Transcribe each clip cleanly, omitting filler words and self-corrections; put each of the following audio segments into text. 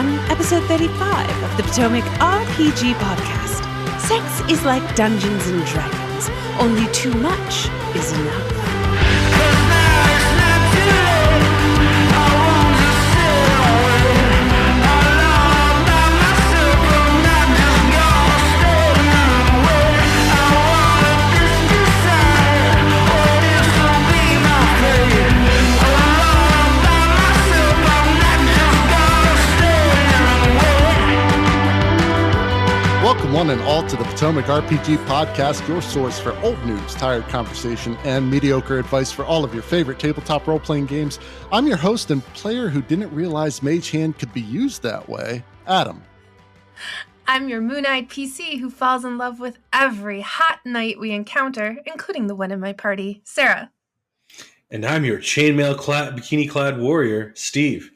on episode 35 of the Potomac RPG Podcast. Sex is like Dungeons and Dragons, only too much is enough. Welcome one and all to the Potomac RPG Podcast, your source for old news, tired conversation, and mediocre advice for all of your favorite tabletop role-playing games. I'm your host and player who didn't realize Mage Hand could be used that way, Adam. I'm your moon-eyed PC who falls in love with every hot knight we encounter, including the one in my party, Sarah. And I'm your chainmail-clad, bikini-clad warrior, Steve.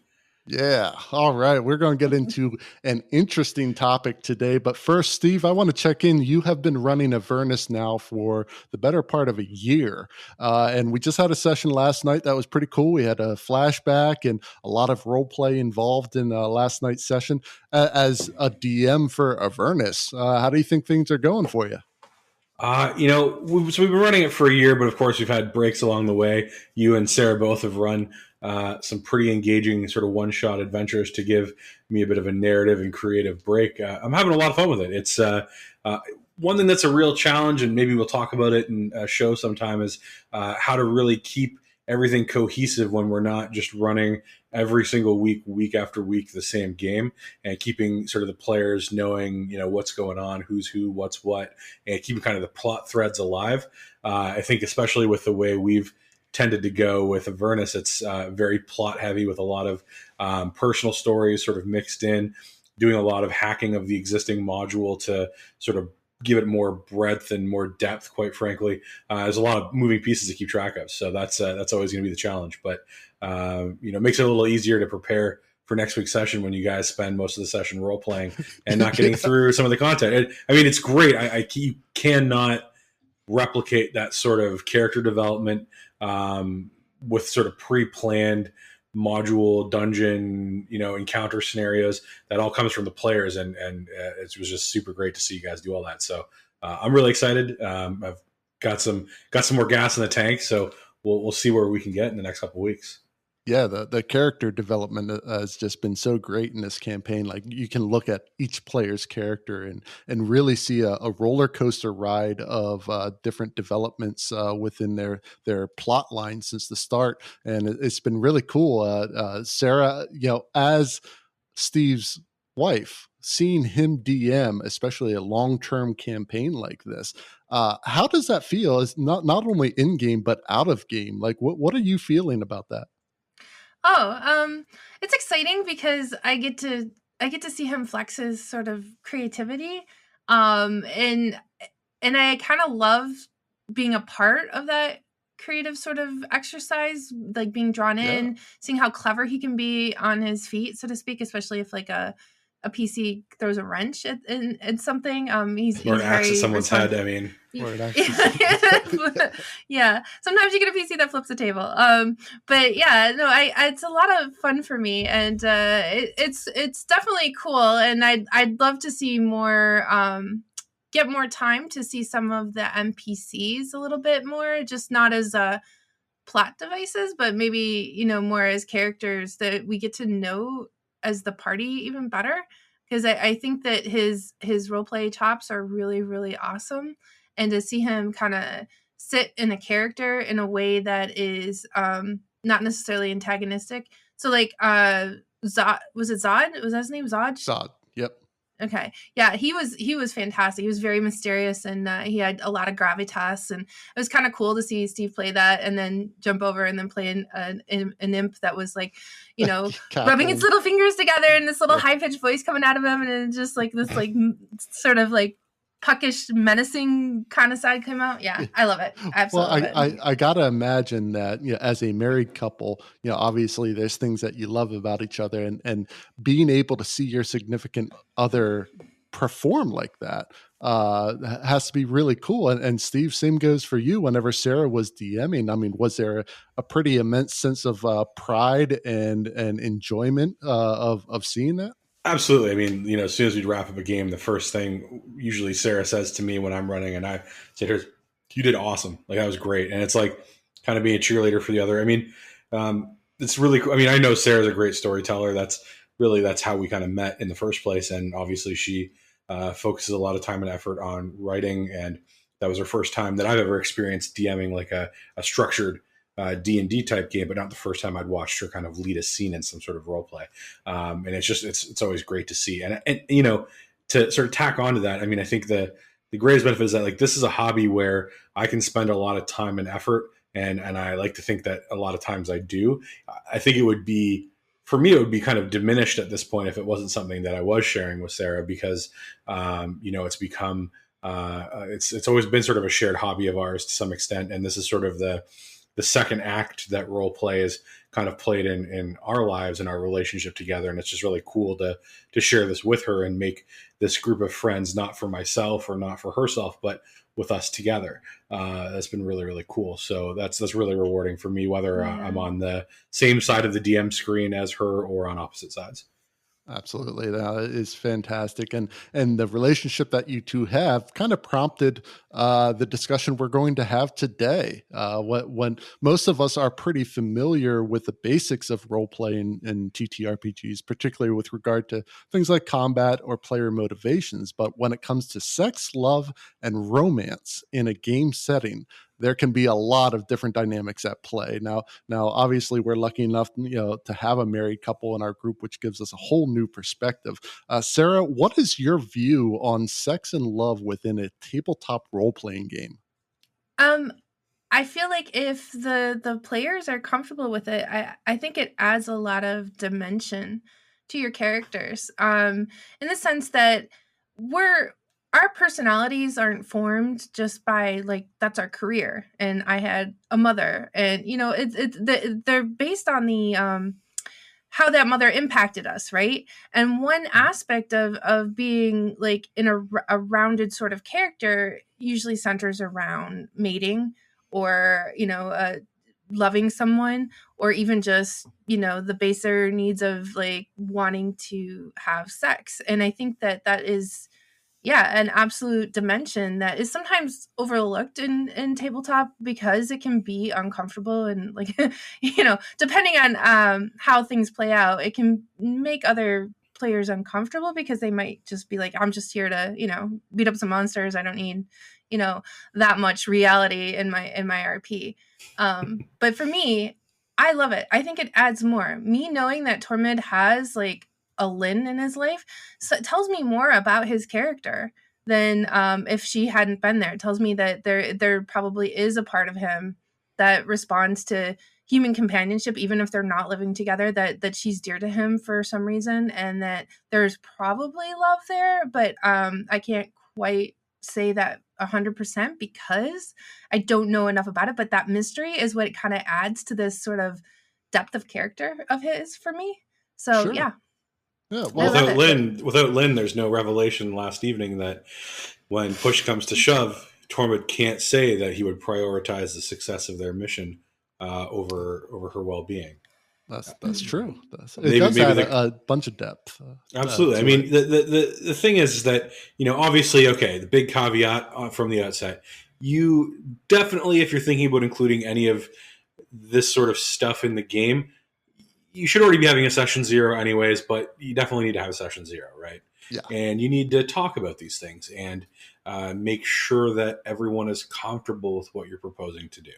Yeah. All right. We're going to get into an interesting topic today. But first, Steve, I want to check in. You have been running Avernus now for the better part of a year. And we just had a session last night that was pretty cool. We had a flashback and a lot of role play involved in last night's session. As a DM for Avernus, how do you think things are going for you? We've been running it for a year, but of course we've had breaks along the way. You and Sarah both have run some pretty engaging sort of one-shot adventures to give me a bit of a narrative and creative break. I'm having a lot of fun with it. It's one thing that's a real challenge, and maybe we'll talk about it in a show sometime, is how to really keep everything cohesive when we're not just running every single week after week, the same game, and keeping sort of the players knowing, what's going on, who's who, what's what, and keeping kind of the plot threads alive. I think especially with the way we've tended to go with Avernus, it's very plot heavy with a lot of personal stories sort of mixed in, doing a lot of hacking of the existing module to sort of give it more breadth and more depth, quite frankly. There's a lot of moving pieces to keep track of. So that's always going to be the challenge. But, it makes it a little easier to prepare for next week's session when you guys spend most of the session role-playing and not getting through some of the content. It's great. You cannot replicate that sort of character development with sort of pre-planned module dungeon encounter scenarios. That all comes from the players, and it was just super great to see you guys do all that. So I'm really excited. I've got some more gas in the tank, so we'll see where we can get in the next couple of weeks. Yeah, the character development has just been so great in this campaign. Like, you can look at each player's character and really see a roller coaster ride of different developments within their plot line since the start. And it's been really cool. Sarah, as Steve's wife, seeing him DM, especially a long-term campaign like this, how does that feel? Is not only in game but out of game? Like, what are you feeling about that? It's exciting because I get to see him flex his sort of creativity. And I kind of love being a part of that creative sort of exercise, like being drawn in, seeing how clever he can be on his feet, so to speak, especially if like a PC throws a wrench at something. He's an axe at someone's head. Yeah. Sometimes you get a PC that flips the table. But yeah, no, it's a lot of fun for me, and it's definitely cool. And I'd love to see more. Get more time to see some of the NPCs a little bit more, just not as plot devices, but maybe more as characters that we get to know as the party even better, because I think that his roleplay chops are really, really awesome, and to see him kind of sit in a character in a way that is not necessarily antagonistic. So like Zod, was it Zod? Was that his name? Zod? Zod. Yep. Okay. Yeah, he was fantastic. He was very mysterious, and he had a lot of gravitas, and it was kind of cool to see Steve play that and then jump over and then play an imp that was like, rubbing its little fingers together and this little high-pitched voice coming out of him, and then just like this like sort of like puckish, menacing kind of side came out. Yeah, I love it. Absolutely. Well, I gotta imagine that as a married couple, obviously there's things that you love about each other, and being able to see your significant other perform like that has to be really cool. And Steve, same goes for you. Whenever Sarah was DMing, was there a pretty immense sense of pride and enjoyment of seeing that? Absolutely. I mean, you know, as soon as we wrap up a game, the first thing usually Sarah says to me when I'm running, and I say, "Here's, you did awesome. Like that was great." And it's like kind of being a cheerleader for the other. I mean, it's really cool. I mean, I know Sarah's a great storyteller. That's how we kind of met in the first place. And obviously she focuses a lot of time and effort on writing. And that was her first time that I've ever experienced DMing like a structured D&D type game, but not the first time I'd watched her kind of lead a scene in some sort of role play. And it's always great to see. And, you know, to sort of tack onto that, I mean, I think the greatest benefit is that like, this is a hobby where I can spend a lot of time and effort. And I like to think that a lot of times I do. I think for me, it would be kind of diminished at this point if it wasn't something that I was sharing with Sarah, because, you know, it's become, it's always been sort of a shared hobby of ours to some extent. And this is sort of the second act that role play is kind of played in our lives and our relationship together. And it's just really cool to share this with her and make this group of friends, not for myself or not for herself, but with us together. That's been really, really cool. So that's really rewarding for me, whether I'm on the same side of the DM screen as her or on opposite sides. Absolutely. That is fantastic. And the relationship that you two have kind of prompted the discussion we're going to have today. When most of us are pretty familiar with the basics of role playing in TTRPGs, particularly with regard to things like combat or player motivations. But when it comes to sex, love, and romance in a game setting, there can be a lot of different dynamics at play. Now, obviously, we're lucky enough, you know, to have a married couple in our group, which gives us a whole new perspective. Sarah, what is your view on sex and love within a tabletop role-playing game? I feel like if the players are comfortable with it, I think it adds a lot of dimension to your characters. In the sense that our personalities aren't formed just by like that's our career, and I had a mother, and you know they're based on the how that mother impacted us, right? And one aspect of being like in a rounded sort of character usually centers around mating, or you know loving someone, or even just you know the baser needs of like wanting to have sex. And I think that is an absolute dimension that is sometimes overlooked in tabletop because it can be uncomfortable, and like you know depending on how things play out, it can make other players uncomfortable because they might just be like, I'm just here to you know beat up some monsters, I don't need you know that much reality in my RP. But for me, I love it. I think it adds more. Me knowing that Tormund has like a Lynn in his life, so it tells me more about his character than if she hadn't been there. It tells me that there probably is a part of him that responds to human companionship, even if they're not living together, that she's dear to him for some reason, and that there's probably love there, but I can't quite say that 100% because I don't know enough about it. But that mystery is what it kind of adds to this sort of depth of character of his for me. So Sure. yeah. Yeah, well, without Lynn, there's no revelation last evening that when push comes to shove, Tormund can't say that he would prioritize the success of their mission over her well-being. That's true. It does add a bunch of depth. Absolutely. I mean, the thing is that, you know, obviously, okay, the big caveat from the outset, you definitely, if you're thinking about including any of this sort of stuff in the game, you should already be having a session 0 anyways, but you definitely need to have a session 0, right? Yeah. And you need to talk about these things and make sure that everyone is comfortable with what you're proposing to do.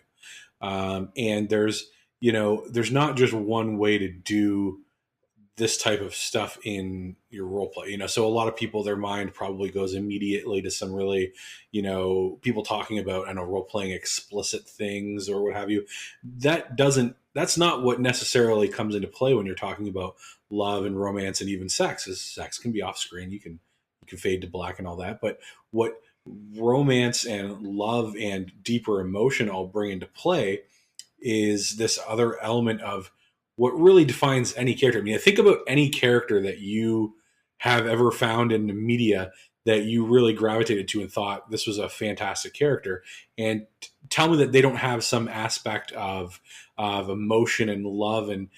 And there's not just one way to do this type of stuff in your role play, you know, so a lot of people, their mind probably goes immediately to some really, you know, people talking about, I know, role playing explicit things or what have you. That's not what necessarily comes into play when you're talking about love and romance and even sex. Is sex can be off screen. You can fade to black and all that. But what romance and love and deeper emotion all bring into play is this other element of what really defines any character. I mean, think about any character that you have ever found in the media that you really gravitated to and thought this was a fantastic character? And tell me that they don't have some aspect of emotion and love and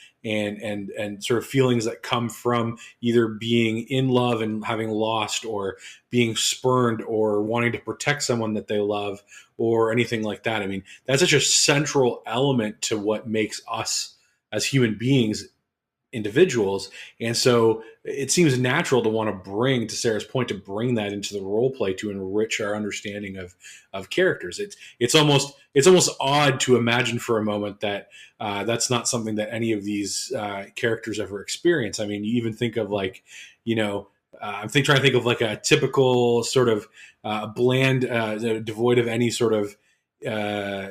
sort of feelings that come from either being in love and having lost, or being spurned, or wanting to protect someone that they love, or anything like that. I mean, that's such a central element to what makes us as human beings individuals. And so it seems natural to want to bring, to Sarah's point, to bring that into the role play to enrich our understanding of characters. It's almost odd to imagine for a moment that that's not something that any of these characters ever experience. I mean, you even think of like, I'm trying to think of like a typical sort of bland, devoid of any sort of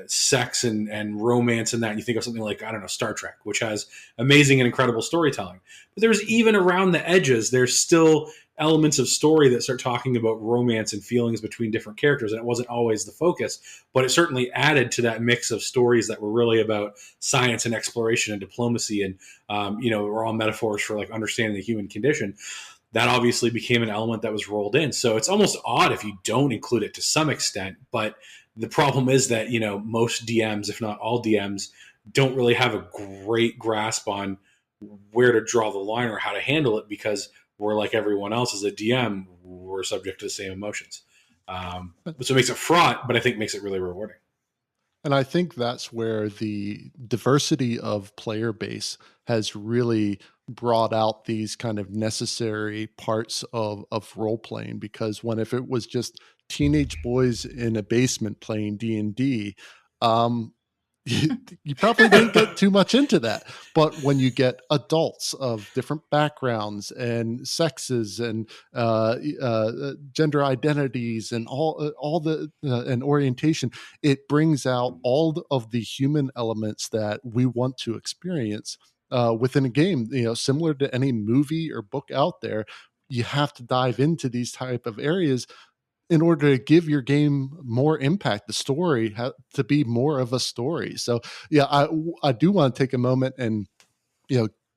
sex and romance and that. And you think of something like, I don't know, Star Trek, which has amazing and incredible storytelling. But there's even around the edges, there's still elements of story that start talking about romance and feelings between different characters. And it wasn't always the focus, but it certainly added to that mix of stories that were really about science and exploration and diplomacy. And, were all metaphors for like understanding the human condition. That obviously became an element that was rolled in. So it's almost odd if you don't include it to some extent. But the problem is that, most DMs, if not all DMs, don't really have a great grasp on where to draw the line or how to handle it, because we're like everyone else as a DM, we're subject to the same emotions. So it makes it fraught, but I think makes it really rewarding. And I think that's where the diversity of player base has really brought out these kind of necessary parts of role playing, because if it was just teenage boys in a basement playing D&D, you probably didn't get too much into that. But when you get adults of different backgrounds and sexes and gender identities and all the and orientation, it brings out all of the human elements that we want to experience within a game. Similar to any movie or book out there, you have to dive into these type of areas in order to give your game more impact. The story has to be more of a story. So yeah, I do want to take a moment and,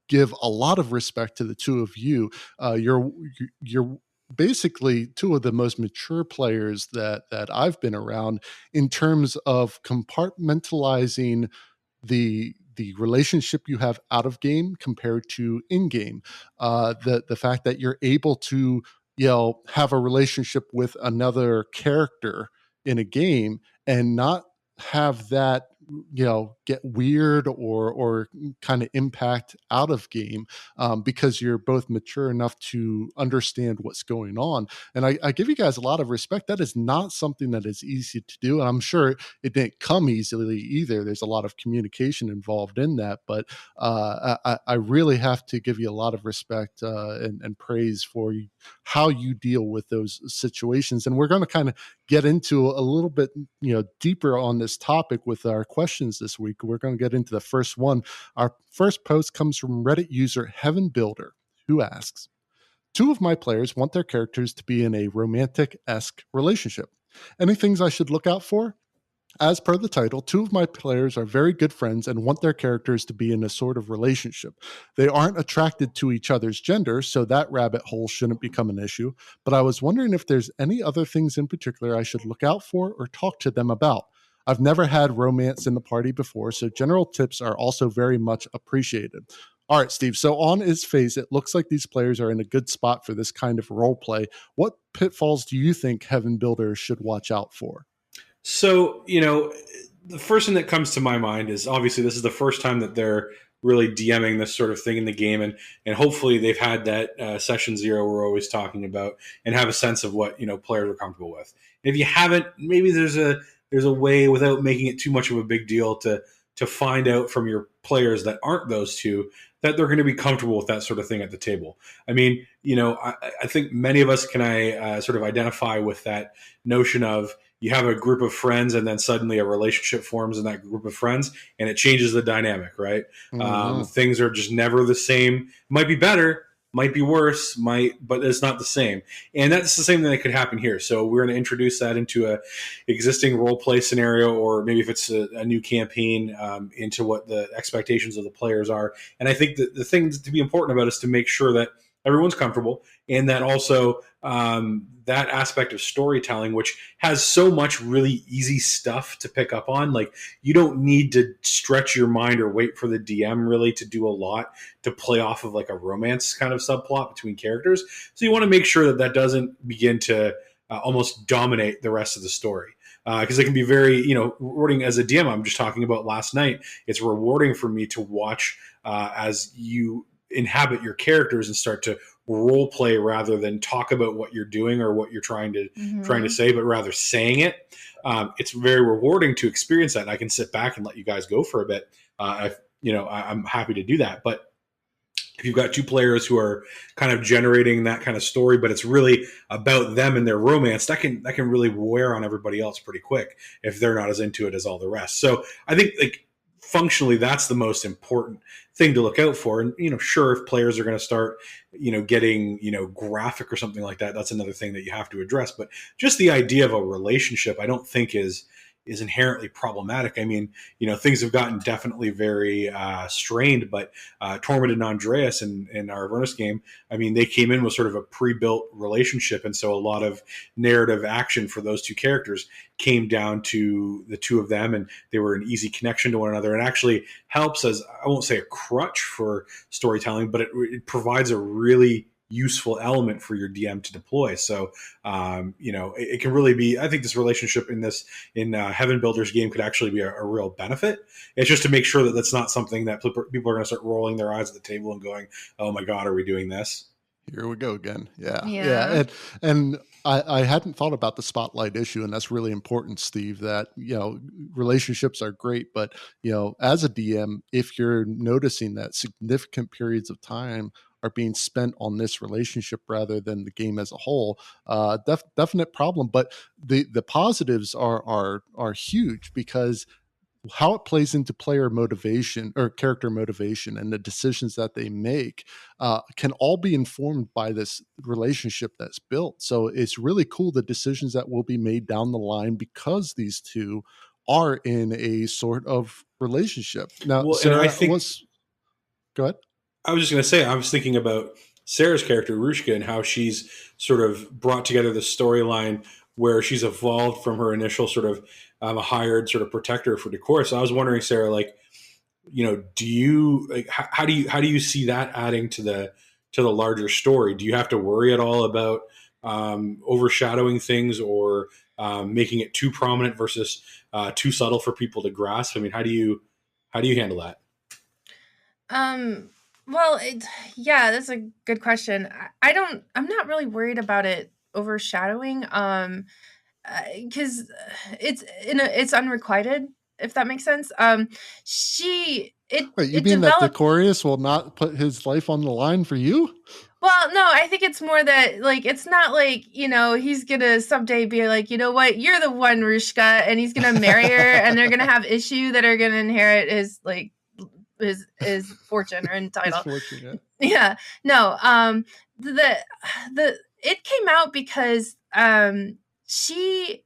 give a lot of respect to the two of you. You're basically two of the most mature players that I've been around in terms of compartmentalizing the relationship you have out of game compared to in game. The fact that you're able to have a relationship with another character in a game and not have that get weird or kind of impact out of game, because you're both mature enough to understand what's going on. And I give you guys a lot of respect. That is not something that is easy to do, and I'm sure it didn't come easily either. There's a lot of communication involved in that, but I really have to give you a lot of respect and praise for how you deal with those situations. And we're going to kind of get into a little bit deeper on this topic with our questions this week. We're going to get into the first one. Our first post comes from Reddit user Heaven Builder, who asks, two of my players want their characters to be in a romantic-esque relationship. Any things I should look out for? As per the title, two of my players are very good friends and want their characters to be in a sort of relationship. They aren't attracted to each other's gender, so that rabbit hole shouldn't become an issue. But I was wondering if there's any other things in particular I should look out for or talk to them about. I've never had romance in the party before, so general tips are also very much appreciated. All right, Steve. So on its face, it looks like these players are in a good spot for this kind of role play. What pitfalls do you think Heaven Builders should watch out for? So, the first thing that comes to my mind is obviously this is the first time that they're really DMing this sort of thing in the game. And hopefully they've had that session zero we're always talking about and have a sense of what, players are comfortable with. And if you haven't, maybe there's a way without making it too much of a big deal to find out from your players that aren't those two that they're going to be comfortable with that sort of thing at the table. I mean, I think many of us can sort of identify with that notion of you have a group of friends and then suddenly a relationship forms in that group of friends and it changes the dynamic, right? Mm-hmm. Things are just never the same. Might be better, might be worse, but it's not the same. And that's the same thing that could happen here. So we're going to introduce that into a existing role play scenario, or maybe if it's a new campaign, into what the expectations of the players are. And I think that the thing to be important about is to make sure that everyone's comfortable and that also that aspect of storytelling, which has so much really easy stuff to pick up on. Like, you don't need to stretch your mind or wait for the DM really to do a lot to play off of like a romance kind of subplot between characters. So you want to make sure that that doesn't begin to almost dominate the rest of the story. Because it can be very, rewarding as a DM. I'm just talking about last night. It's rewarding for me to watch as you inhabit your characters and start to role play rather than talk about what you're doing or what you're trying to say, but rather saying it. It's very rewarding to experience that. And I can sit back and let you guys go for a bit. I'm happy to do that. But if you've got two players who are kind of generating that kind of story, but it's really about them and their romance, that can really wear on everybody else pretty quick if they're not as into it as all the rest. So I think, like, functionally, that's the most important thing to look out for. And, sure, if players are going to start, getting, graphic or something like that, that's another thing that you have to address. But just the idea of a relationship, I don't think is inherently problematic. I mean, things have gotten definitely very strained, but Tormund and Andreas in our Avernus game, I mean, they came in with sort of a pre-built relationship. And so a lot of narrative action for those two characters came down to the two of them, and they were an easy connection to one another. And actually helps as, I won't say a crutch for storytelling, but it provides a really useful element for your DM to deploy. So, it can really be, I think this relationship in Heaven Builders game could actually be a real benefit. It's just to make sure that that's not something that people are going to start rolling their eyes at the table and going, oh my God, are we doing this? Here we go again. Yeah. And I hadn't thought about the spotlight issue, and that's really important, Steve, that, relationships are great, but, as a DM, if you're noticing that significant periods of time are being spent on this relationship rather than the game as a whole, definite problem. But the positives are huge, because how it plays into player motivation or character motivation and the decisions that they make can all be informed by this relationship that's built. So it's really cool, the decisions that will be made down the line because these two are in a sort of relationship. Now, well, Sarah, and I think, go ahead. I was just going to say, I was thinking about Sarah's character, Rushka, and how she's sort of brought together the storyline where she's evolved from her initial sort of a hired sort of protector for Decor. So I was wondering, Sarah, like, do you, like, how do you see that adding to the larger story? Do you have to worry at all about overshadowing things or making it too prominent versus too subtle for people to grasp? I mean, how do you handle that? Well, that's a good question. I'm not really worried about it overshadowing, because it's unrequited, if that makes sense. Wait, you mean that Decorius will not put his life on the line for you? Well, no, I think it's more that, like, it's not like, he's gonna someday be like, you know what, you're the one, Rushka, and he's gonna marry her, and they're gonna have issue that are gonna inherit his, like, his fortune or title. Yeah. No. It came out because she.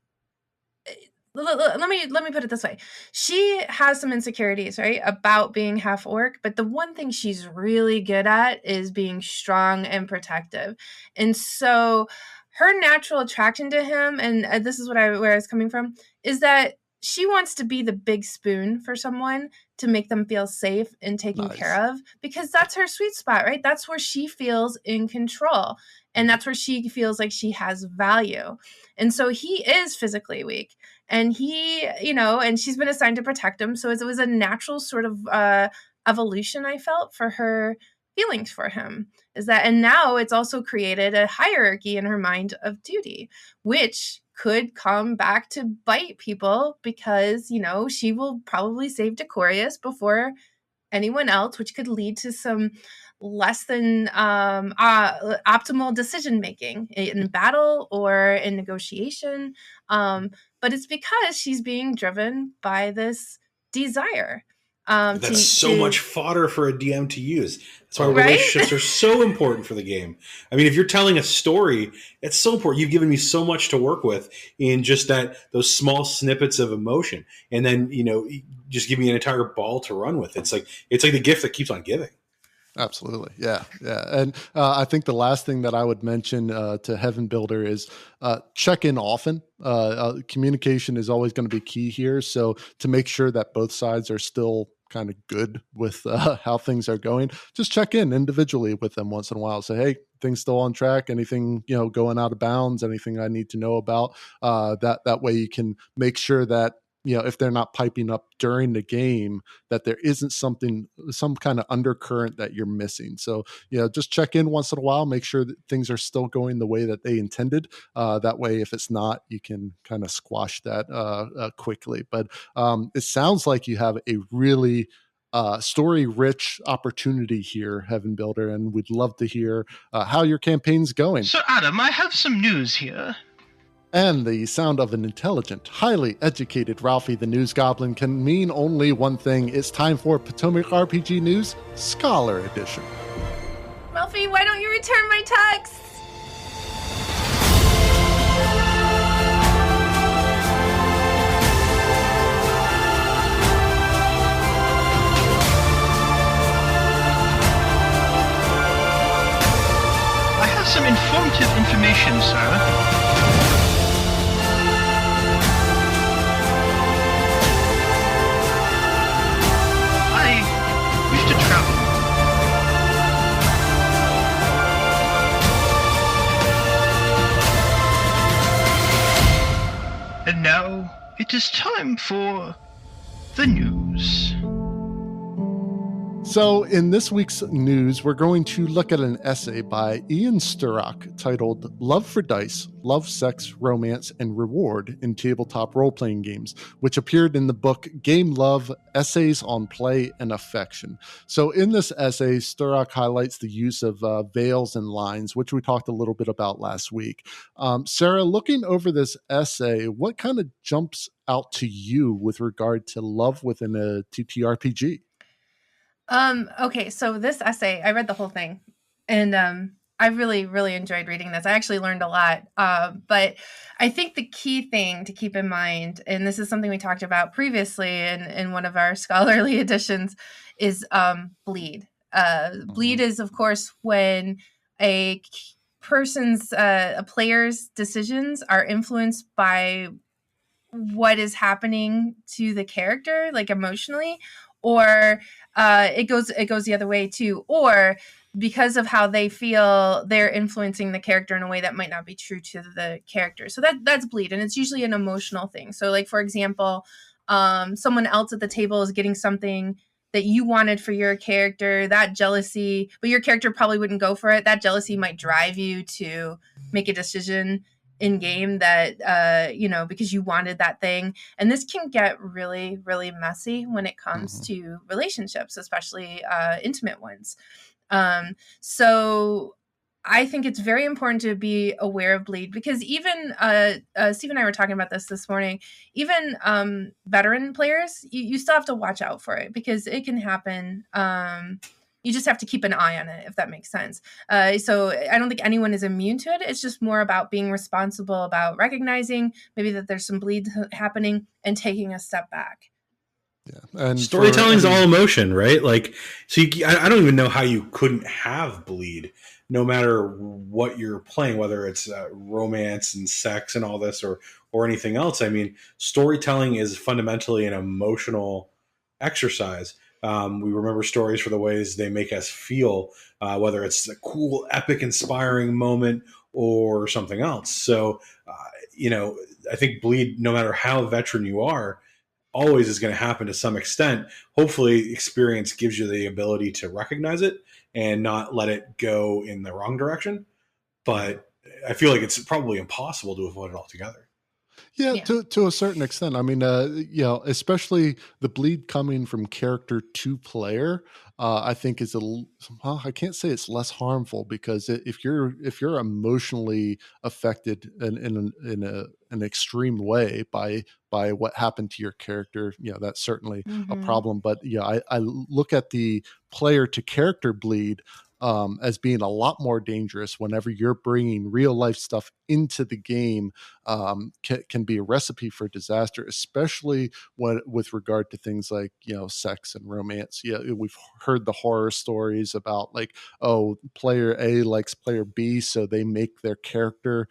Let me put it this way. She has some insecurities, right, about being half orc, but the one thing she's really good at is being strong and protective. And so her natural attraction to him, and this is where I was coming from, is that she wants to be the big spoon for someone to make them feel safe and taken care of, because that's her sweet spot, right? That's where she feels in control. And that's where she feels like she has value. And so he is physically weak, and he, and she's been assigned to protect him. So it was a natural sort of evolution, I felt, for her feelings for him, and now it's also created a hierarchy in her mind of duty, which could come back to bite people, because, she will probably save Decorius before anyone else, which could lead to some less than optimal decision making in battle or in negotiation. But it's because she's being driven by this desire. That's so much fodder for a DM to use. That's why relationships are so important for the game. I mean, if you're telling a story, it's so important. You've given me so much to work with in just those small snippets of emotion, and then just give me an entire ball to run with. It's like the gift that keeps on giving. Absolutely. Yeah. Yeah. And I think the last thing that I would mention to Heaven Builder is check in often. Communication is always going to be key here. So to make sure that both sides are still kind of good with how things are going, just check in individually with them once in a while. Say, hey, things still on track? Anything, going out of bounds? Anything I need to know about? That way you can make sure that, if they're not piping up during the game, that there isn't some kind of undercurrent that you're missing. So, just check in once in a while, make sure that things are still going the way that they intended. That way, if it's not, you can kind of squash that quickly. But it sounds like you have a really story-rich opportunity here, Heaven Builder, and we'd love to hear how your campaign's going. So, Adam, I have some news here. And the sound of an intelligent, highly educated Ralphie the News Goblin can mean only one thing. It's time for Potomac RPG News Scholar Edition. Ralphie, why don't you return my texts? I have some informative information, sir. To travel. And now it is time for the news. So in this week's news, we're going to look at an essay by Ian Sturrock titled Love for Dice, Love, Sex, Romance, and Reward in Tabletop Role-Playing Games, which appeared in the book Game Love, Essays on Play and Affection. So in this essay, Sturrock highlights the use of veils and lines, which we talked a little bit about last week. Sarah, looking over this essay, what kind of jumps out to you with regard to love within a TTRPG? Okay, so this essay, I read the whole thing, and I really, really enjoyed reading this. I actually learned a lot, but I think the key thing to keep in mind, and this is something we talked about previously in one of our scholarly editions, is bleed. Bleed is, of course, when a player's decisions are influenced by what is happening to the character, like emotionally, or it goes the other way too, or because of how they feel, they're influencing the character in a way that might not be true to the character. So that's bleed, and it's usually an emotional thing. So, like, for example, someone else at the table is getting something that you wanted for your character, that jealousy, but your character probably wouldn't go for it. That jealousy might drive you to make a decision in game that, because you wanted that thing. And this can get really, really messy when it comes to relationships, especially intimate ones. So I think it's very important to be aware of bleed, because even Steve and I were talking about this morning, even veteran players, you still have to watch out for it, because it can happen. You just have to keep an eye on it, if that makes sense. So I don't think anyone is immune to it. It's just more about being responsible, about recognizing maybe that there's some bleed happening and taking a step back. Yeah, and storytelling's all emotion, right? Like, so I don't even know how you couldn't have bleed, no matter what you're playing, whether it's romance and sex and all this, or anything else. I mean, storytelling is fundamentally an emotional exercise. We remember stories for the ways they make us feel, whether it's a cool, epic, inspiring moment or something else. So, I think bleed, no matter how veteran you are, always is going to happen to some extent. Hopefully, experience gives you the ability to recognize it and not let it go in the wrong direction. But I feel like it's probably impossible to avoid it altogether. Yeah, to a certain extent. I mean, especially the bleed coming from character to player, I think is I can't say it's less harmful, because if you're emotionally affected in an extreme way by what happened to your character, that's certainly a problem. But I look at the player to character bleed as being a lot more dangerous whenever you're bringing real life stuff into the game, can be a recipe for disaster, especially with regard to things like, sex and romance. Yeah, we've heard the horror stories about like, oh, player A likes player B, so they make their character,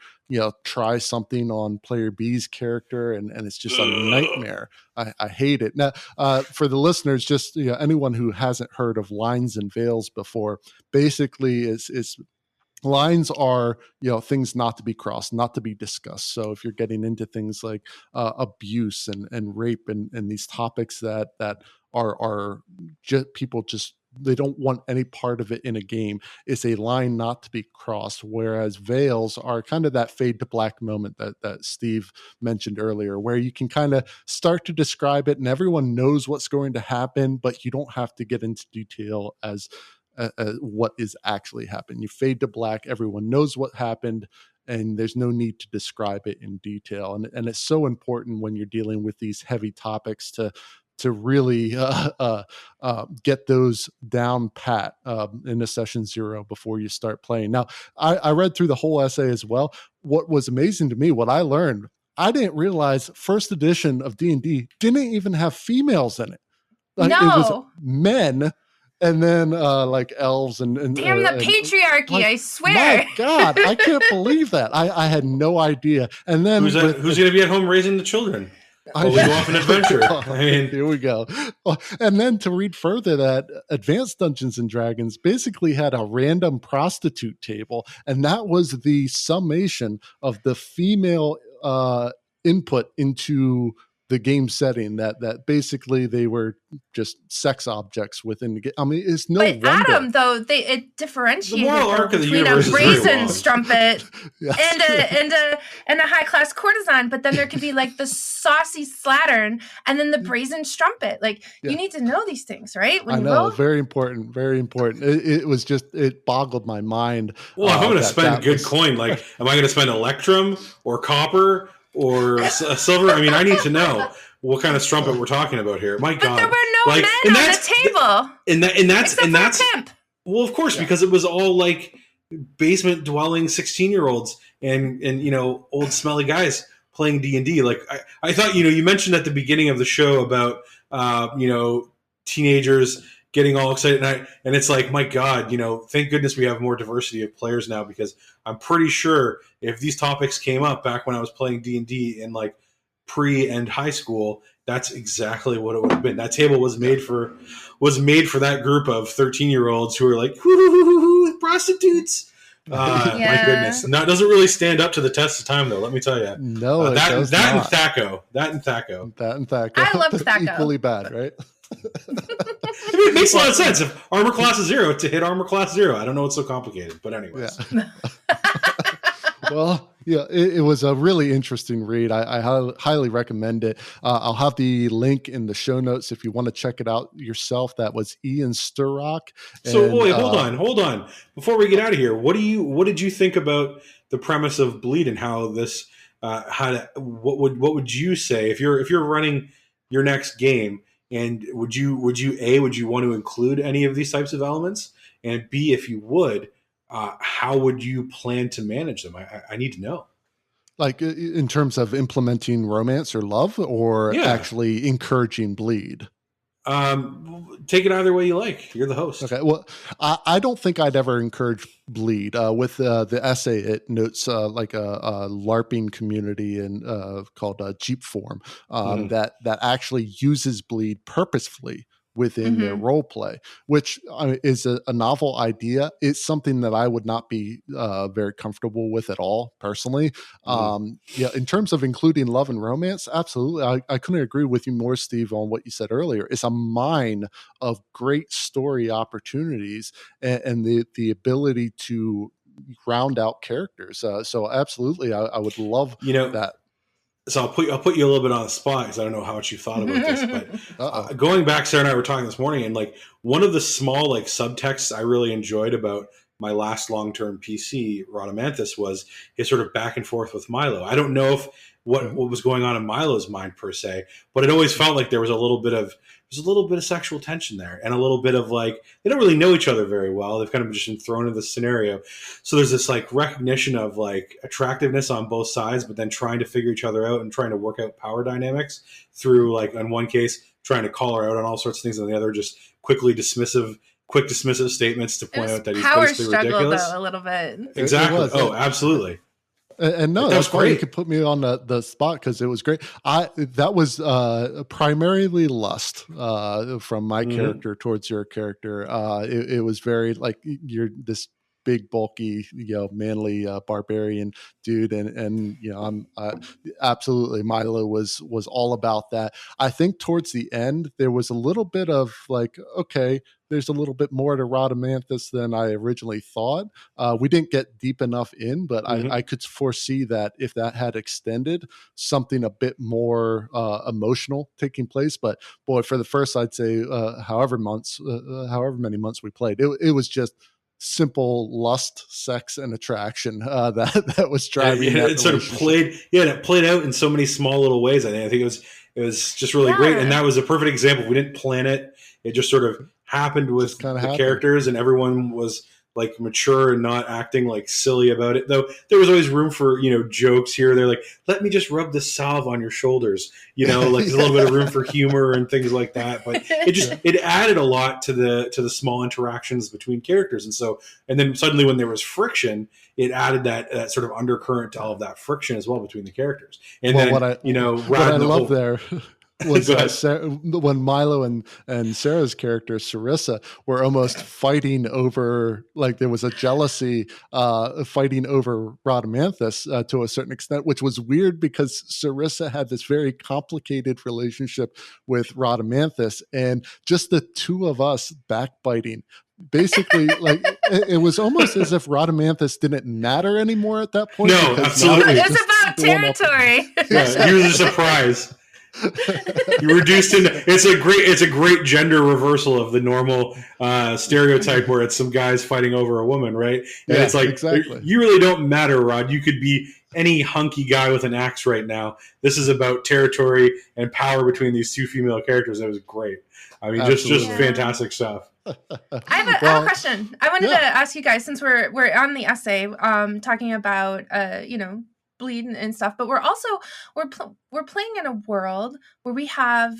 try something on player B's character, and it's just a nightmare. I hate it. Now, for the listeners, just anyone who hasn't heard of lines and veils before, basically is lines are things not to be crossed, not to be discussed. So if you're getting into things like abuse and rape and these topics that are just people just they don't want any part of it in a game, it's a line not to be crossed. Whereas veils are kind of that fade to black moment that Steve mentioned earlier, where you can kind of start to describe it and everyone knows what's going to happen, but you don't have to get into detail as what is actually happening. You fade to black, everyone knows what happened, and there's no need to describe it in detail. And it's so important when you're dealing with these heavy topics to really get those down pat in a session 0 before you start playing. Now, I read through the whole essay as well. What was amazing to me, what I learned, I didn't realize first edition of D&D didn't even have females in it. Like, no. It was men. And then like elves and damn the patriarchy, like, I swear. My God, I can't believe that. I had no idea. And then who's going to be at home raising the children? We'll go off an adventure. Here we go. And then to read further, that Advanced Dungeons and Dragons basically had a random prostitute table, and that was the summation of the female input into the game setting, that basically they were just sex objects within the game. I mean, it's no wonder. But Adam, though, it differentiated the moral arc of the between a universe brazen strumpet yes. and a high class courtesan. But then there could be like the saucy slattern and then the brazen strumpet. Like you need to know these things, right? I know, very important, very important. It was just, it boggled my mind. Well, if I'm going to spend good coin, like, am I going to spend electrum or copper or silver? I mean, I need to know what kind of strumpet we're talking about here. My God, but there were no men on the table, and that's pimp. Well, of course, because it was all like basement dwelling 16-year-olds and old smelly guys playing D&D. Like I thought, you mentioned at the beginning of the show about teenagers getting all excited, and it's like, my God, thank goodness we have more diversity of players now, because I'm pretty sure if these topics came up back when I was playing D&D in like pre and high school, that's exactly what it would have been. That table was made for that group of 13-year-olds who are like, prostitutes. My goodness. And that doesn't really stand up to the test of time, though, let me tell you. No, that and Thaco. I love Thaco. Equally bad, right? I mean, it makes a lot of sense. If armor class is 0, to hit armor class 0. I don't know what's so complicated, but anyways. Yeah. Well, yeah, it was a really interesting read. I highly recommend it. I'll have the link in the show notes if you want to check it out yourself. That was Ian Sturrock. So, wait, hold on. Before we get out of here, what did you think about the premise of Bleed and how this? What would you say if you're running your next game? And would you want to include any of these types of elements? And B, if you would, how would you plan to manage them? I need to know. Like in terms of implementing romance or love, or actually encouraging bleed? Take it either way you like. You're the host. Okay. Well, I don't think I'd ever encourage bleed. With the essay, it notes like a LARPing community called Jeep Form that actually uses bleed purposefully within their role play, which is a novel idea. It's something that I would not be very comfortable with at all, personally. In terms of including love and romance, absolutely. I couldn't agree with you more, Steve, on what you said earlier. It's a mine of great story opportunities and the ability to round out characters. So absolutely, I would love that. So I'll put you a little bit on the spot because I don't know how much you thought about this, but going back, Sarah and I were talking this morning, and like one of the small like subtexts I really enjoyed about my last long-term PC, Rhodomanthus, was his sort of back and forth with Milo. I don't know if what was going on in Milo's mind per se, but it always felt like there was a little bit of sexual tension there, and a little bit of like, they don't really know each other very well. They've kind of just been thrown into this scenario. So there's this like recognition of like attractiveness on both sides, but then trying to figure each other out and trying to work out power dynamics through, like, in one case, trying to call her out on all sorts of things, and the other just quick dismissive statements to point out that he's basically ridiculous. Though, a little bit. Exactly. Oh, absolutely. And no, that's why you could put me on the spot, because it was great. That was primarily lust from my character towards your character. It was very like, you're this big, bulky, manly barbarian dude, and I'm absolutely, Milo was all about that. I think towards the end there was a little bit of like, okay, there's a little bit more to Rhodomanthus than I originally thought. We didn't get deep enough in, but I could foresee that if that had extended, something a bit more emotional taking place. But boy, for the first, I'd say, however many months we played, it was just simple lust, sex, and attraction that was driving. It sort of played. Yeah, and it played out in so many small little ways. I think it was just really great, and that was a perfect example. We didn't plan it; it just sort of happened with the characters, and everyone was like mature and not acting like silly about it. Though there was always room for jokes here. They're like, "Let me just rub the salve on your shoulders," like there's a little bit of room for humor and things like that. But it added a lot to the small interactions between characters, and then suddenly when there was friction, it added that sort of undercurrent to all of that friction as well between the characters. And what I love there was when Milo and Sarah's character Sarissa were almost fighting over, like there was a jealousy fighting over Rhodomanthus to a certain extent, which was weird because Sarissa had this very complicated relationship with Rhodomanthus, and just the two of us backbiting. Basically, like it was almost as if Rhodomanthus didn't matter anymore at that point. No, absolutely. It's about territory. Yeah, he was a surprise. You reduced into it's a great gender reversal of the normal stereotype where it's some guys fighting over a woman, right? And it's like, exactly. You really don't matter, Rod. You could be any hunky guy with an axe right now. This is about territory and power between these two female characters. It was great. I mean, just fantastic stuff. I have a question. I wanted to ask you guys, since we're on the essay, talking about bleed and stuff, but we're also we're playing in a world where we have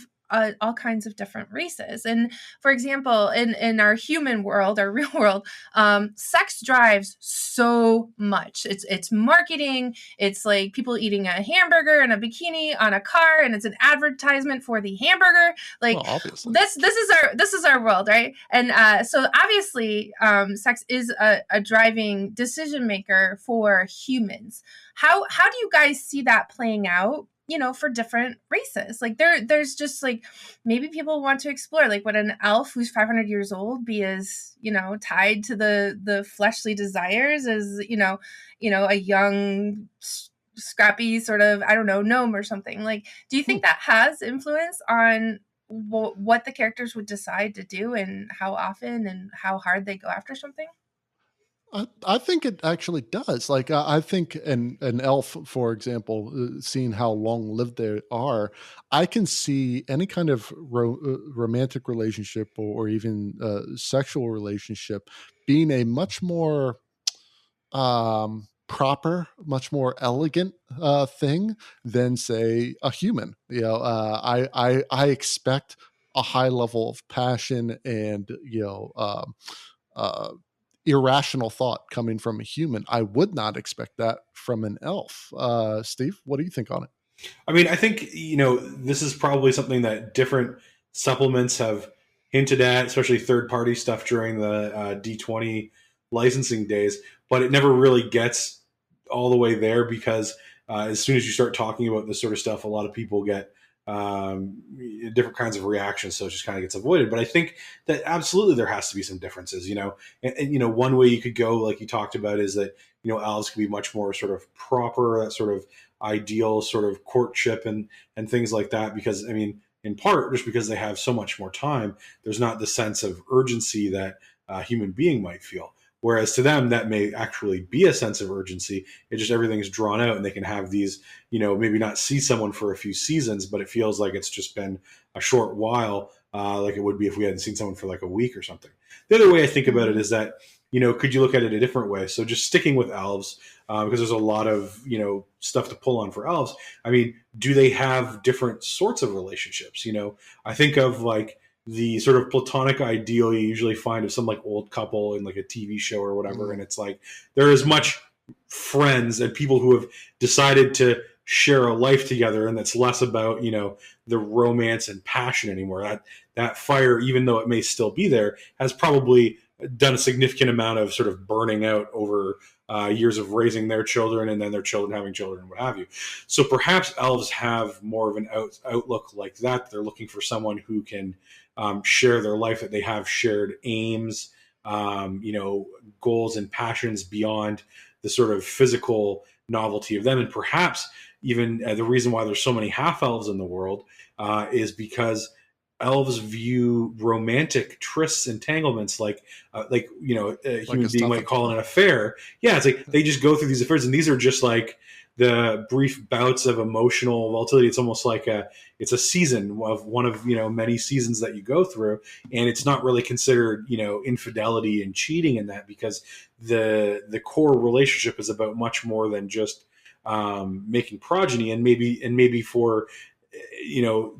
all kinds of different races. And for example, in our human world, our real world, sex drives so much. It's marketing. It's like people eating a hamburger and a bikini on a car, and it's an advertisement for the hamburger. Like, obviously. This is our world, right? And so obviously, sex is a driving decision maker for humans. How do you guys see that playing out? For different races, like there's just like, maybe people want to explore, like, would an elf who's 500 years old be as tied to the fleshly desires as a young scrappy sort of, I don't know, gnome or something? Like, do you think that has influence on what the characters would decide to do, and how often and how hard they go after something? I think it actually does. Like, I think an elf, for example, seeing how long-lived they are, I can see any kind of romantic relationship or even sexual relationship being a much more proper, much more elegant thing than, say, a human. I expect a high level of passion and irrational thought coming from a human. I would not expect that from an elf. Steve, what do you think on it? I mean, I think, this is probably something that different supplements have hinted at, especially third-party stuff during the D20 licensing days, but it never really gets all the way there because as soon as you start talking about this sort of stuff, a lot of people get different kinds of reactions, so it just kind of gets avoided. But I think that absolutely there has to be some differences, and one way you could go, like you talked about, is that elves can be much more sort of proper, that sort of ideal sort of courtship and things like that, because I mean, in part just because they have so much more time, there's not the sense of urgency that a human being might feel. Whereas to them, that may actually be a sense of urgency. It's just everything's drawn out, and they can have these, maybe not see someone for a few seasons, but it feels like it's just been a short while, like it would be if we hadn't seen someone for like a week or something. The other way I think about it is that, could you look at it a different way? So just sticking with elves, because there's a lot of, stuff to pull on for elves. I mean, do they have different sorts of relationships? I think of like the sort of platonic ideal you usually find of some like old couple in like a TV show or whatever. And it's like, they're as much friends and people who have decided to share a life together. And that's less about, the romance and passion anymore. That fire, even though it may still be there, has probably done a significant amount of sort of burning out over years of raising their children and then their children having children and what have you. So perhaps elves have more of an outlook like that. They're looking for someone who can share their life, that they have shared aims, goals and passions beyond the sort of physical novelty of them. And perhaps even the reason why there's so many half elves in the world is because elves view romantic trysts, entanglements, like a human being might call it an affair. Yeah, it's like they just go through these affairs, and these are just like the brief bouts of emotional volatility. It's almost like it's a season of one of many seasons that you go through, and it's not really considered infidelity and cheating in that, because the core relationship is about much more than just making progeny, and maybe for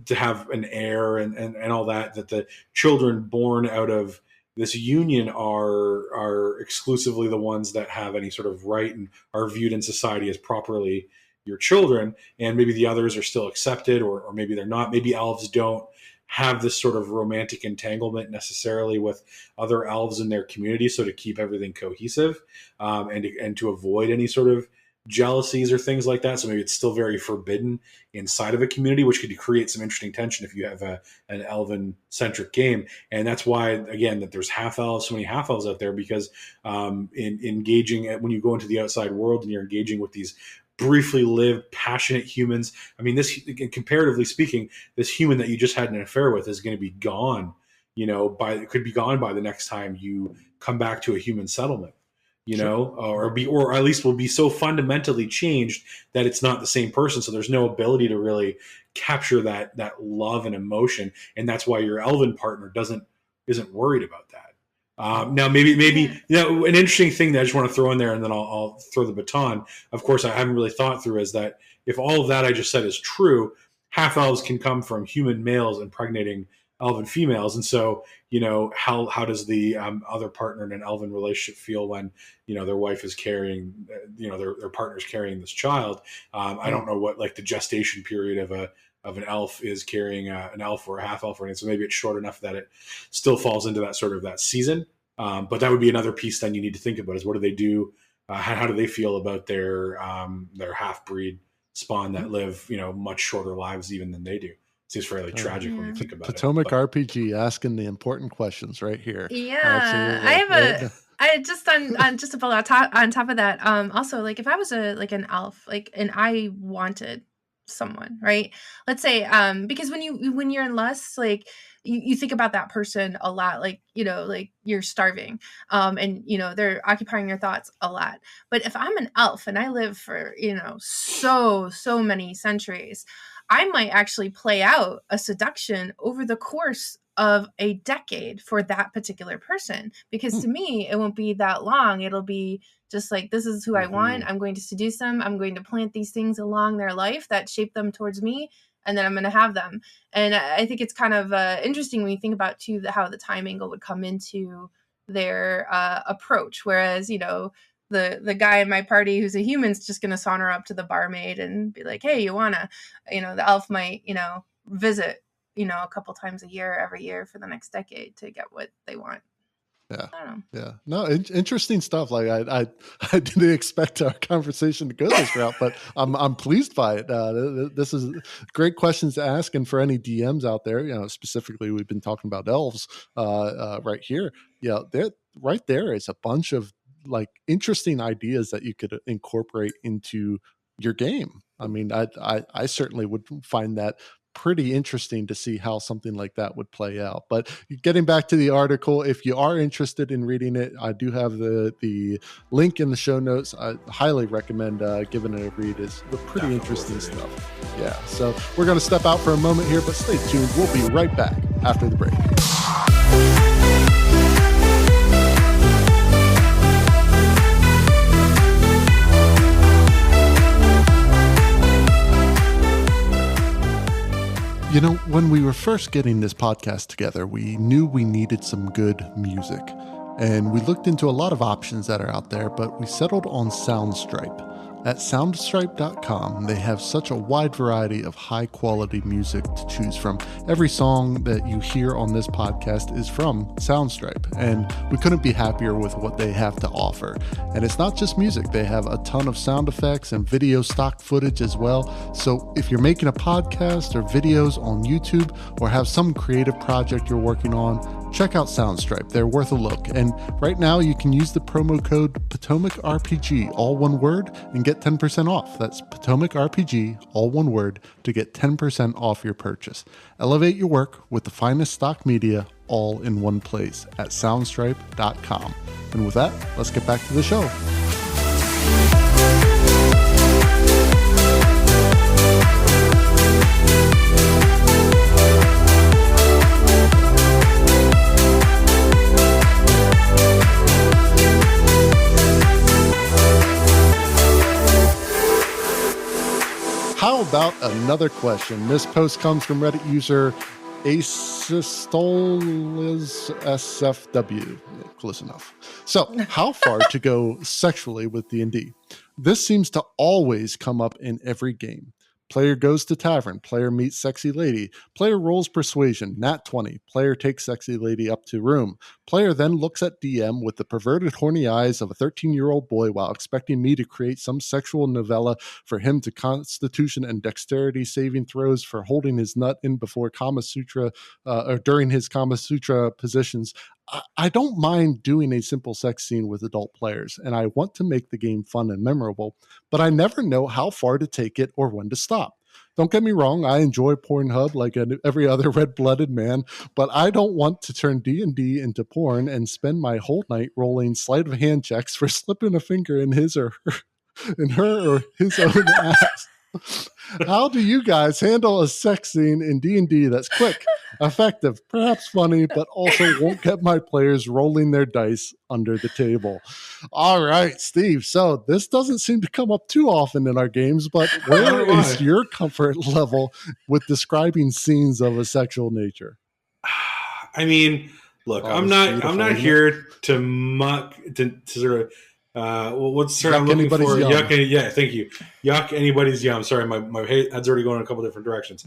to have an heir and all that the children born out of this union are exclusively the ones that have any sort of right and are viewed in society as properly your children, and maybe the others are still accepted, or maybe they're not. Maybe elves don't have this sort of romantic entanglement necessarily with other elves in their community, so to keep everything cohesive and to avoid any sort of jealousies or things like that. So maybe it's still very forbidden inside of a community, which could create some interesting tension if you have an elven centric game. And that's why, again, that there's half elves, so many half elves out there, because in engaging when you go into the outside world and you're engaging with these briefly lived, passionate humans. I mean, this, comparatively speaking, this human that you just had an affair with is going to be gone, could be gone by the next time you come back to a human settlement. Or at least will be so fundamentally changed that it's not the same person. So there's no ability to really capture that love and emotion, and that's why your elven partner isn't worried about that. Now, maybe an interesting thing that I just want to throw in there, and then I'll throw the baton. Of course, I haven't really thought through is that if all of that I just said is true, half elves can come from human males impregnating elven females, and so how does the other partner in an elven relationship feel when their wife is carrying their partner's carrying this child? I don't know what like the gestation period of an elf is carrying an elf or a half elf or anything, so maybe it's short enough that it still falls into that sort of that season, but that would be another piece then you need to think about is what do they do, how do they feel about their half-breed spawn that live much shorter lives even than they do. Seems fairly tragic when you think about Potomac RPG asking the important questions right here. Yeah, absolutely. I just on just to follow on top of that. Also, like if I was an elf, and I wanted someone, right? Let's say, because when you're in lust, like you think about that person a lot, like you're starving, and they're occupying your thoughts a lot. But if I'm an elf and I live for so many centuries, I might actually play out a seduction over the course of a decade for that particular person, because to me, it won't be that long. It'll be just like, this is who I want. I'm going to seduce them. I'm going to plant these things along their life that shape them towards me, and then I'm going to have them. And I think it's kind of interesting when you think about too how the time angle would come into their approach. Whereas, the guy in my party who's a human's just going to saunter up to the barmaid and be like, hey, you wanna, the elf might, visit, a couple times a year, every year for the next decade to get what they want. Yeah. I don't know. Yeah. No, interesting stuff. Like I didn't expect our conversation to go this route, but I'm pleased by it. This is great questions to ask. And for any DMs out there, specifically, we've been talking about elves right here. Yeah. Right there is a bunch of like interesting ideas that you could incorporate into your game. I mean, I certainly would find that pretty interesting to see how something like that would play out. But getting back to the article, if you are interested in reading it, I do have the link in the show notes. I highly recommend giving it a read. It's pretty interesting stuff. Yeah, so we're going to step out for a moment here, but stay tuned. We'll be right back after the break. You know, when we were first getting this podcast together, we knew we needed some good music. And we looked into a lot of options that are out there, but we settled on Soundstripe. At soundstripe.com, they have such a wide variety of high-quality music to choose from. Every song that you hear on this podcast is from Soundstripe, and we couldn't be happier with what they have to offer. And it's not just music. They have a ton of sound effects and video stock footage as well. So if you're making a podcast or videos on YouTube or have some creative project you're working on, check out Soundstripe. They're worth a look. And right now you can use the promo code Potomac RPG, all one word, and get 10% off. That's Potomac RPG, all one word, to get 10% off your purchase. Elevate your work with the finest stock media all in one place at soundstripe.com. And with that, let's get back to the show. How about another question? This post comes from Reddit user Asistol's SFW. Close enough. So, how far to go sexually with D&D? This seems to always come up in every game. Player goes to tavern. Player meets sexy lady. Player rolls persuasion. Nat 20. Player takes sexy lady up to room. Player then looks at DM with the perverted horny eyes of a 13-year-old boy while expecting me to create some sexual novella for him to constitution and dexterity saving throws for holding his nut in before Kama Sutra or during his Kama Sutra positions. I don't mind doing a simple sex scene with adult players, and I want to make the game fun and memorable, but I never know how far to take it or when to stop. Don't get me wrong, I enjoy Pornhub like every other red-blooded man, but I don't want to turn D&D into porn and spend my whole night rolling sleight of hand checks for slipping a finger in his or her, in her or his own ass. How do you guys handle a sex scene in D&D that's quick, effective, perhaps funny, but also won't get my players rolling their dice under the table? All right, Steve. So this doesn't seem to come up too often in our games, but where is your comfort level with describing scenes of a sexual nature? I mean, look, I'm not here to muck to sort of. What's the term I'm looking for? Yuck, yeah, thank you. Yuck anybody's yum. Sorry, my head's already going in a couple different directions.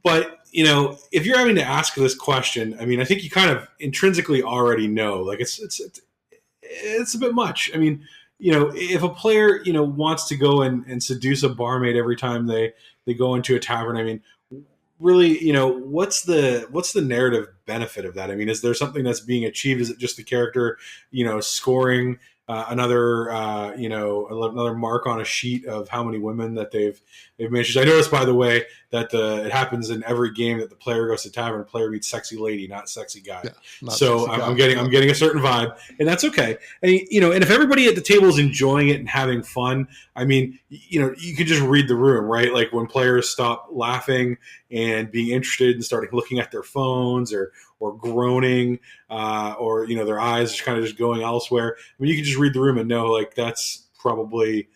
But, you know, if you're having to ask this question, I mean, I think you kind of intrinsically already know. Like, it's a bit much. I mean, you know, if a player, you know, wants to go and seduce a barmaid every time they go into a tavern, I mean, really, you know, what's the narrative benefit of that? I mean, is there something that's being achieved? Is it just the character, you know, scoring another mark on a sheet of how many women that they've managed? I noticed, by the way, that it happens in every game that the player goes to tavern, player meets sexy lady, not sexy guy. Yeah, so I'm getting a certain vibe, and that's okay. And you know, and if everybody at the table is enjoying it and having fun, I mean, you know, you can just read the room, right? Like when players stop laughing and being interested and starting looking at their phones or groaning, or, you know, their eyes are kind of just going elsewhere. I mean, you can just read the room and know, like, that's probably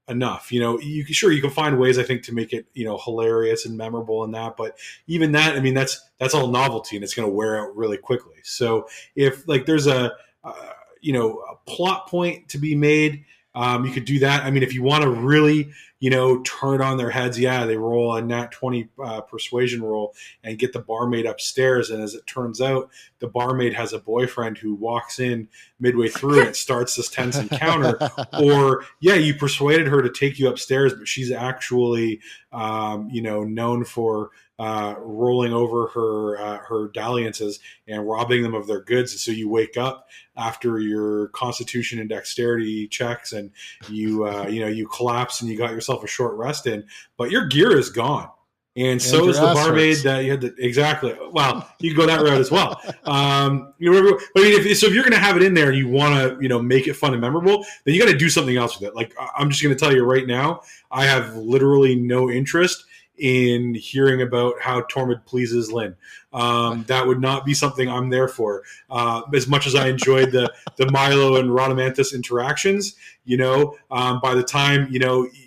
enough. You know, you can find ways, I think, to make it, you know, hilarious and memorable and that, but even that, I mean, that's all novelty and it's going to wear out really quickly. So if like there's a plot point to be made, you could do that. I mean, if you want to really, you know, turn it on their heads, yeah, they roll a nat 20 persuasion roll and get the barmaid upstairs. And as it turns out, the barmaid has a boyfriend who walks in midway through and it starts this tense encounter. Or, yeah, you persuaded her to take you upstairs, but she's actually, known for rolling over her dalliances and robbing them of their goods. And so you wake up after your constitution and dexterity checks and you collapse and you got yourself a short rest in, but your gear is gone. And so is the barmaid that you had to, exactly. Well, you can go that route as well. But I mean, if you're going to have it in there and you want to, make it fun and memorable, then you got to do something else with it. Like, I'm just going to tell you right now, I have literally no interest in hearing about how Tormund pleases Lynn. That would not be something I'm there for. As much as I enjoyed the Milo and Rhodomanthus interactions, by the time,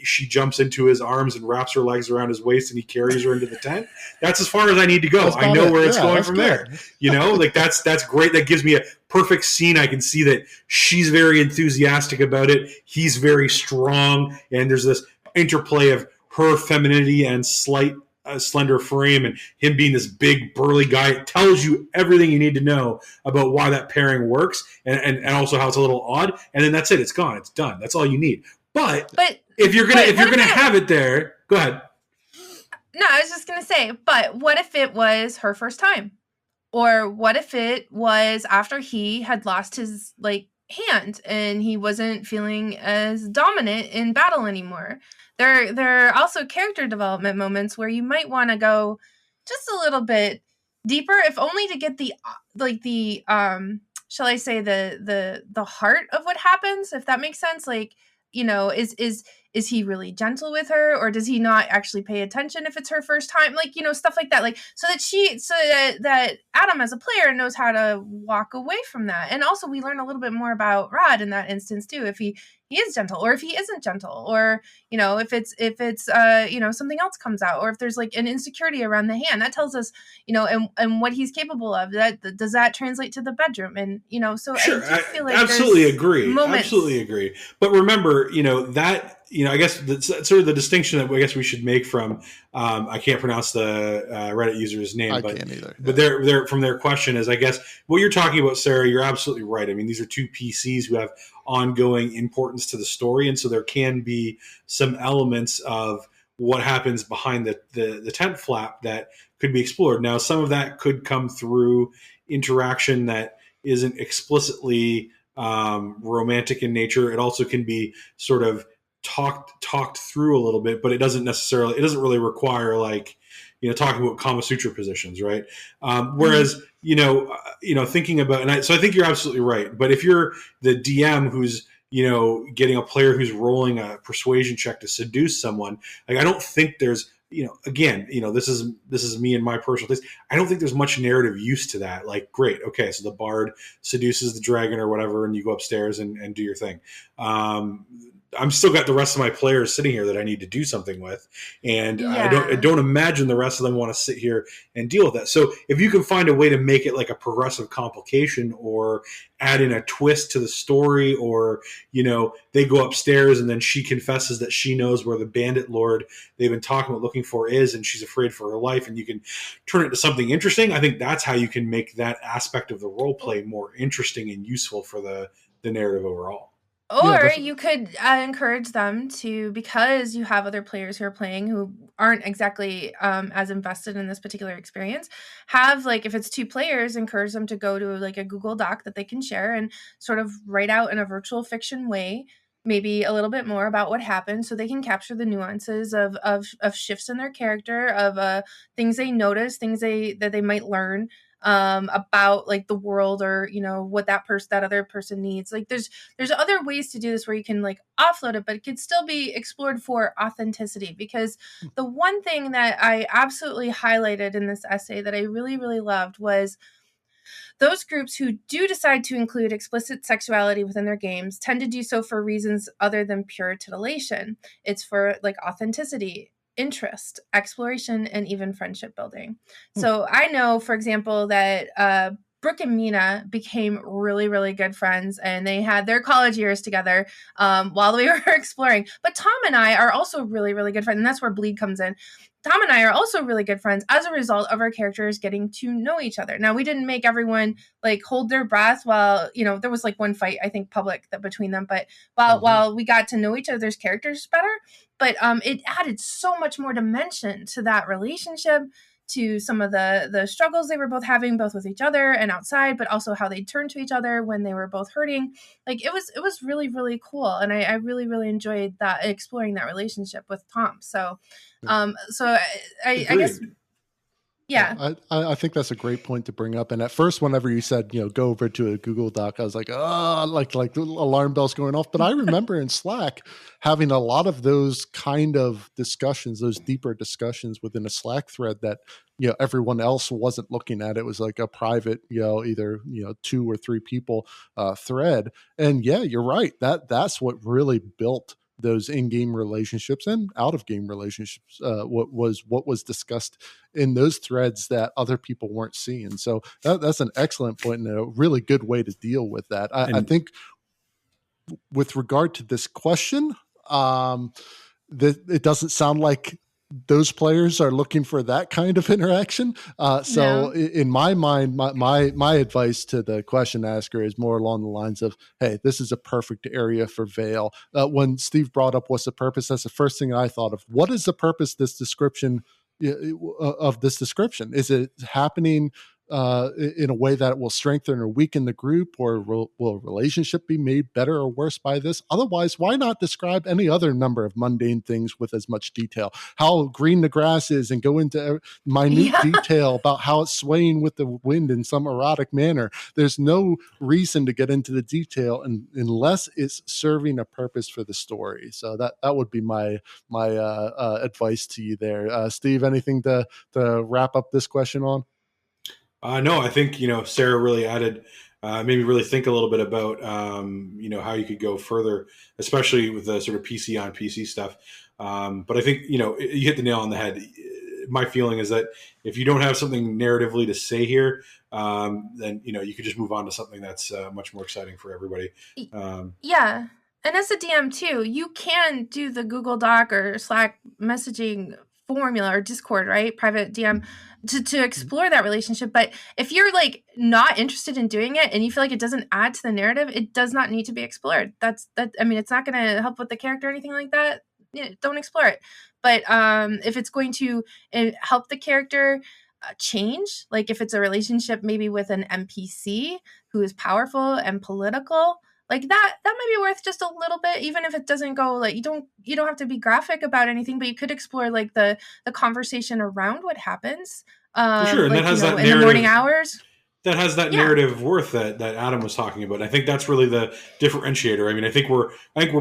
she jumps into his arms and wraps her legs around his waist and he carries her into the tent, that's as far as I need to go. I know where it's going from there. Like that's great. That gives me a perfect scene. I can see that she's very enthusiastic about it. He's very strong. And there's this interplay of her femininity and slight slender frame and him being this big burly guy. It tells you everything you need to know about why that pairing works and also how it's a little odd. And then that's it. It's gone. It's done. That's all you need. But if you're gonna have it there, go ahead. No, I was just gonna say, but what if it was her first time? Or what if it was after he had lost his hand and he wasn't feeling as dominant in battle anymore? There are also character development moments where you might want to go just a little bit deeper, if only to get the shall I say the heart of what happens, if that makes sense. Is he really gentle with her, or does he not actually pay attention if it's her first time? Stuff like that. So that Adam as a player knows how to walk away from that. And also we learn a little bit more about Rod in that instance too, if he is gentle or if he isn't gentle, or, if it's something else comes out, or if there's an insecurity around the hand, that tells us, and what he's capable of. Does that translate to the bedroom? And, so sure, I feel like absolutely agree. Moments. Absolutely agree. But remember, that, I guess that's sort of the distinction that I guess we should make from, I can't pronounce the Reddit user's name, can't either. But they're from their question is, I guess what you're talking about, Sarah, you're absolutely right. I mean, these are two PCs who have ongoing importance to the story. And so there can be some elements of what happens behind the tent flap that could be explored. Now, some of that could come through interaction that isn't explicitly romantic in nature. It also can be sort of talked through a little bit, but it doesn't really require talking about Kama Sutra positions, right? Whereas, thinking about, so I think you're absolutely right. But if you're the DM who's, getting a player who's rolling a persuasion check to seduce someone, I don't think there's, this is me and my personal taste. I don't think there's much narrative use to that. Great. Okay. So the bard seduces the dragon or whatever, and you go upstairs and do your thing. I'm still got the rest of my players sitting here that I need to do something with. And yeah. I don't imagine the rest of them want to sit here and deal with that. So if you can find a way to make it like a progressive complication, or add in a twist to the story, or, they go upstairs and then she confesses that she knows where the bandit lord they've been talking about looking for is, and she's afraid for her life, and you can turn it into something interesting. I think that's how you can make that aspect of the role play more interesting and useful for the narrative overall. Or you could encourage them to, because you have other players who are playing who aren't exactly as invested in this particular experience, have, if it's 2 players, encourage them to go to a Google Doc that they can share and sort of write out in a virtual fiction way, maybe a little bit more about what happened, so they can capture the nuances of shifts in their character, of things they notice, things that they might learn about the world, or what that other person needs. There's other ways to do this where you can offload it, but it could still be explored for authenticity. Because the one thing that I absolutely highlighted in this essay that I really, really loved was those groups who do decide to include explicit sexuality within their games tend to do so for reasons other than pure titillation. It's for authenticity, interest, exploration, and even friendship building. So I know, for example, that Brooke and Mina became really, really good friends, and they had their college years together while we were exploring. But Tom and I are also really, really good friends, and that's where Bleed comes in. Tom and I are also really good friends as a result of our characters getting to know each other. Now, we didn't make everyone hold their breath while, there was one fight, I think, public between them. But while we got to know each other's characters better, but it added so much more dimension to that relationship, to some of the struggles they were both having, both with each other and outside, but also how they turned to each other when they were both hurting. Like it was really, really cool. And I really, really enjoyed that, exploring that relationship with Tom. So, I guess, yeah. I think that's a great point to bring up. And at first, whenever you said, go over to a Google Doc, I was like, like alarm bells going off. But I remember in Slack having a lot of those kind of discussions, those deeper discussions within a Slack thread that, everyone else wasn't looking at. It was like a private, either, 2 or 3 people thread. And yeah, you're right. That's what really built those in-game relationships and out-of-game relationships, what was discussed in those threads that other people weren't seeing. So that's an excellent point and a really good way to deal with that. I think with regard to this question, that it doesn't sound like those players are looking for that kind of interaction. In my mind, my advice to the question asker is more along the lines of, hey, this is a perfect area for Vale. When Steve brought up what's the purpose, that's the first thing I thought of. What is the purpose of this description? Is it happening in a way that it will strengthen or weaken the group, or will a relationship be made better or worse by this? Otherwise, why not describe any other number of mundane things with as much detail? How green the grass is, and go into minute detail about how it's swaying with the wind in some erotic manner. There's no reason to get into the detail unless it's serving a purpose for the story. So that would be my advice to you there. Steve, anything to wrap up this question on? No, I think, Sarah really added, made me really think a little bit about, how you could go further, especially with the sort of PC on PC stuff. But I think, you hit the nail on the head. My feeling is that if you don't have something narratively to say here, then, you could just move on to something that's much more exciting for everybody. Yeah. And as a DM too, you can do the Google Doc or Slack messaging formula, or Discord, right? Private DM to explore that relationship. But if you're like not interested in doing it and you feel like it doesn't add to the narrative, it does not need to be explored. It's not going to help with the character or anything like that. Don't explore it. But if it's going to help the character change, like if it's a relationship maybe with an NPC who is powerful and political, like that might be worth just a little bit, even if it doesn't go like you don't have to be graphic about anything, but you could explore like the conversation around what happens. For sure, and like, that has that in the morning hours. That has that narrative worth that Adam was talking about. I think that's really the differentiator. I mean, I think we're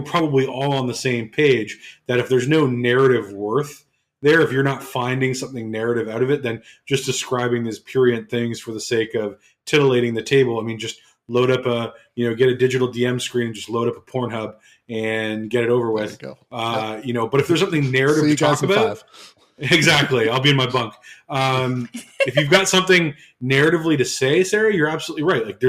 probably all on the same page that if there's no narrative worth there, if you're not finding something narrative out of it, then just describing these prurient things for the sake of titillating the table. I mean, just load up get a digital DM screen and just load up a Pornhub and get it over with. There you go. But if there's something narrative to talk about, exactly, I'll be in my bunk. If you've got something narratively to say, Sarah, you're absolutely right. Like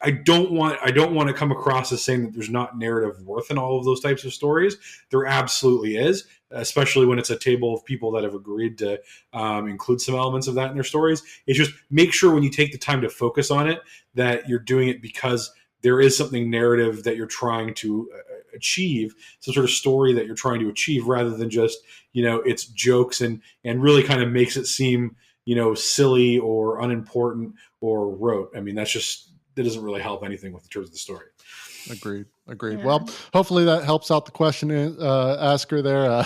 I don't want to come across as saying that there's not narrative worth in all of those types of stories. There absolutely is, especially when it's a table of people that have agreed to include some elements of that in their stories. It's just make sure when you take the time to focus on it that you're doing it because there is something narrative that you're trying to achieve, some sort of story that you're trying to achieve, rather than just, it's jokes and really kind of makes it seem, silly or unimportant or rote. I mean, that doesn't really help anything in terms of the story. Agreed. Yeah. Well, hopefully that helps out the question asker there.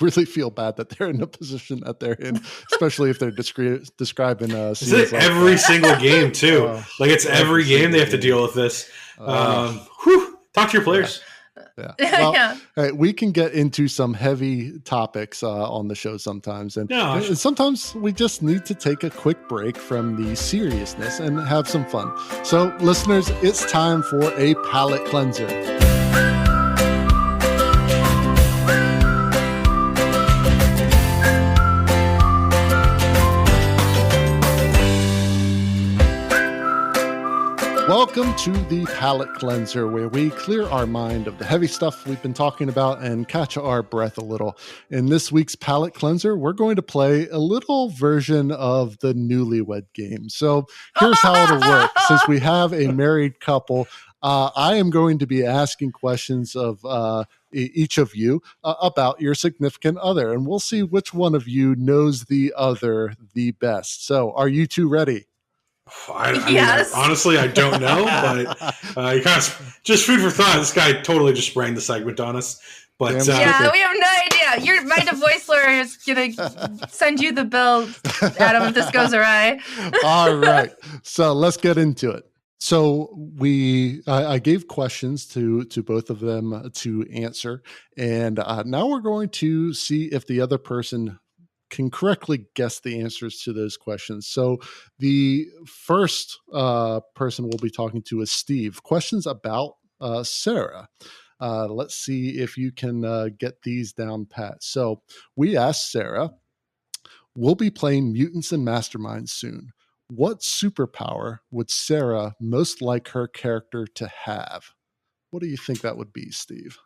Really feel bad that they're in the position that they're in, especially if they're describing it's like every single game too. It's every game they have to deal with this. Talk to your players. Yeah. Well, hey, we can get into some heavy topics on the show sometimes. And sometimes we just need to take a quick break from the seriousness and have some fun. So, listeners, it's time for a palate cleanser. Welcome to the Palate Cleanser, where we clear our mind of the heavy stuff we've been talking about and catch our breath a little. In this week's Palate Cleanser, we're going to play a little version of the Newlywed Game. So here's how it'll work. Since we have a married couple, I am going to be asking questions of each of you about your significant other, and we'll see which one of you knows the other the best. So, are you two ready? Yes. Honestly, I don't know, but you kind of just food for thought. This guy totally just sprang the segment on us. But yeah, we have no idea. My divorce lawyer is gonna send you the bill, Adam, if this goes awry. All right, so let's get into it. So I gave questions to both of them to answer, and now we're going to see if the other person can correctly guess the answers to those questions. So the first person we'll be talking to is Steve. Questions about Sarah. Let's see if you can get these down pat. So we asked Sarah, we'll be playing Mutants and Masterminds soon. What superpower would Sarah most like her character to have? What do you think that would be, Steve?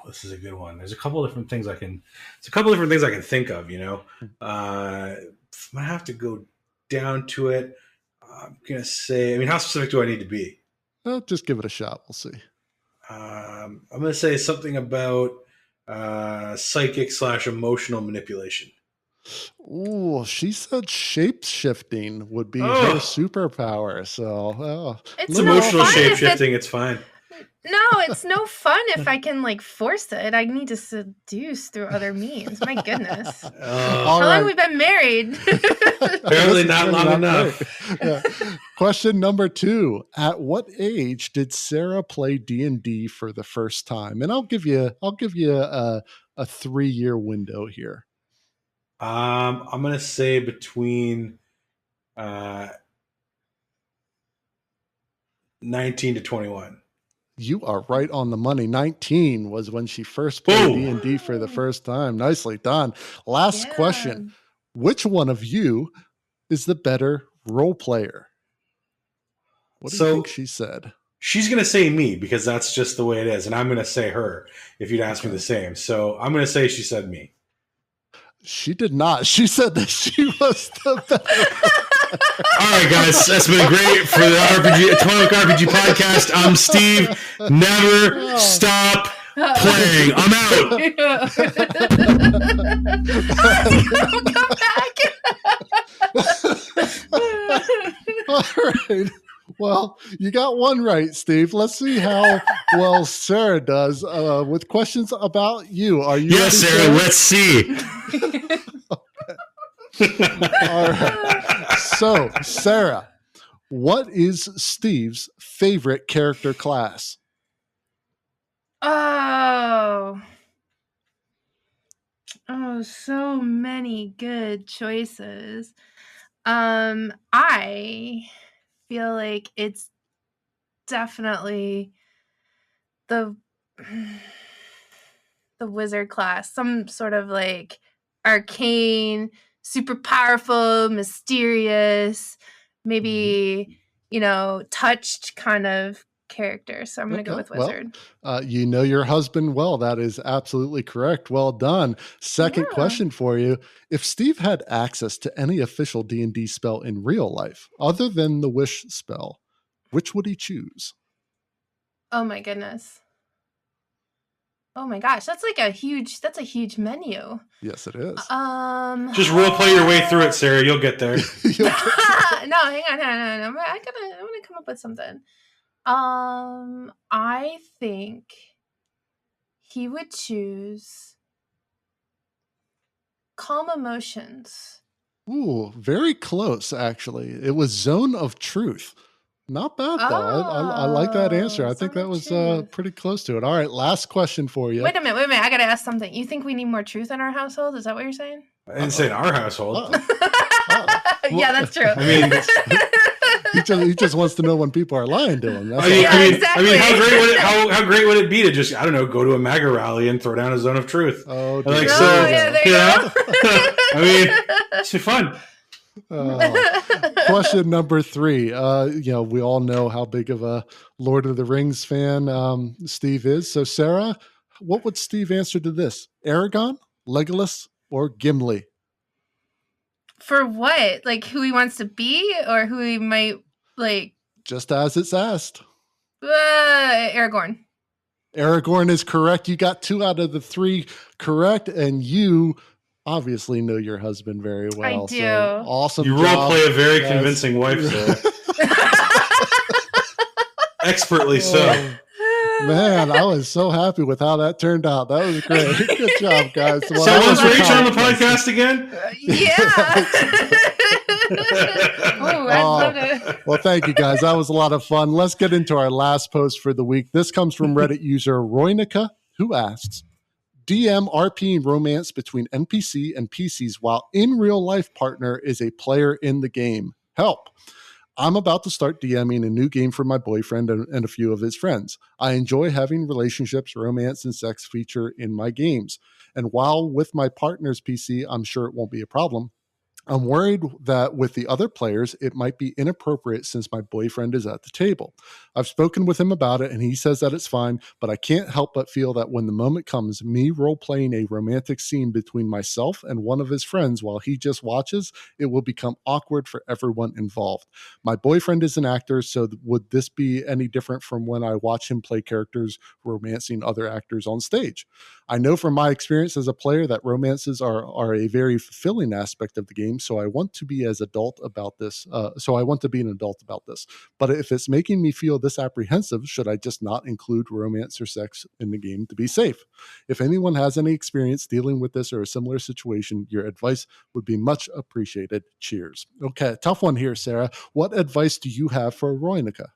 This is a good one. There's a couple different things I can think of, I'm gonna have to go down to it. I'm gonna say, how specific do I need to be? Just give it a shot. We'll see. I'm gonna say something about psychic / emotional manipulation. Ooh, she said shape-shifting would be her superpower. So it's emotional shape-shifting. It's fine. No, it's no fun if I can force it. I need to seduce through other means. My goodness. How long have we been married? Apparently not long enough. Yeah. Question number 2. At what age did Sarah play D&D for the first time? And I'll give you a 3-year window here. I'm gonna say between 19 to 21. You are right on the money. 19 was when she first played D&D for the first time. Nicely done. Last question. Which one of you is the better role player? What do you think she said? She's going to say me because that's just the way it is. And I'm going to say her if you'd ask me the same. So I'm going to say she said me. She did not. She said that she was the better. All right, guys, that's been great for the Potomac RPG Podcast. I'm Steve. Never stop playing. I'm out. Come back. All right. Well, you got one right, Steve. Let's see how well Sarah does with questions about you. Are you ready, Sarah? Let's see. All right. So, Sarah, what is Steve's favorite character class? Oh, so many good choices. I feel like it's definitely the wizard class, some sort of arcane, super powerful, mysterious, maybe touched kind of character. So I'm going to go with wizard. Well, you know your husband well. That is absolutely correct. Well done. Second question for you. If Steve had access to any official D&D spell in real life, other than the wish spell, which would he choose? Oh my goodness. Oh my gosh, that's a huge menu. Yes, it is. Just role play your way through it, Sarah. You'll get there. No, hang on. I'm gonna come up with something. I think he would choose calm emotions. Ooh, very close, actually. It was Zone of Truth. Not bad, though. I like that answer. I think that was pretty close to it. All right, last question for you. Wait a minute. I got to ask something. You think we need more truth in our household? Is that what you're saying? I didn't say in our household. Yeah, that's true. I mean, he just wants to know when people are lying to him. Exactly. How great would it be to just, I don't know, go to a MAGA rally and throw down a Zone of Truth? Oh, there you go. I mean, it's fun. Question number 3. We all know how big of a Lord of the Rings fan Steve is. So, Sarah, what would Steve answer to this? Aragorn, Legolas, or Gimli? For what? Who he wants to be, or who he might Just as it's asked. Aragorn. Aragorn is correct. You got 2 out of the 3 correct, and you obviously know your husband very well. I do. So awesome. You job. role play a very convincing wife, Sarah. Expertly so. Man, I was so happy with how that turned out. That was great. Good job, guys. Well, So when's Rachel on the podcast again? Yeah. Oh, I'd love to. Well, thank you, guys. That was a lot of fun. Let's get into our last post for the week. This comes from Reddit user Roynica, who asks, DM RPing romance between NPC and PCs while in real life partner is a player in the game. Help. I'm about to start DMing a new game for my boyfriend and a few of his friends. I enjoy having relationships, romance, and sex feature in my games. And while with my partner's PC, I'm sure it won't be a problem. I'm worried that with the other players, it might be inappropriate since my boyfriend is at the table. I've spoken with him about it and he says that it's fine, but I can't help but feel that when the moment comes, me role-playing a romantic scene between myself and one of his friends while he just watches, it will become awkward for everyone involved. My boyfriend is an actor, so would this be any different from when I watch him play characters romancing other actors on stage? I know from my experience as a player that romances are a very fulfilling aspect of the game, so I want to be an adult about this. But if it's making me feel this apprehensive, should I just not include romance or sex in the game to be safe? If anyone has any experience dealing with this or a similar situation, your advice would be much appreciated. Cheers. Okay, tough one here, Sarah. What advice do you have for Roynica?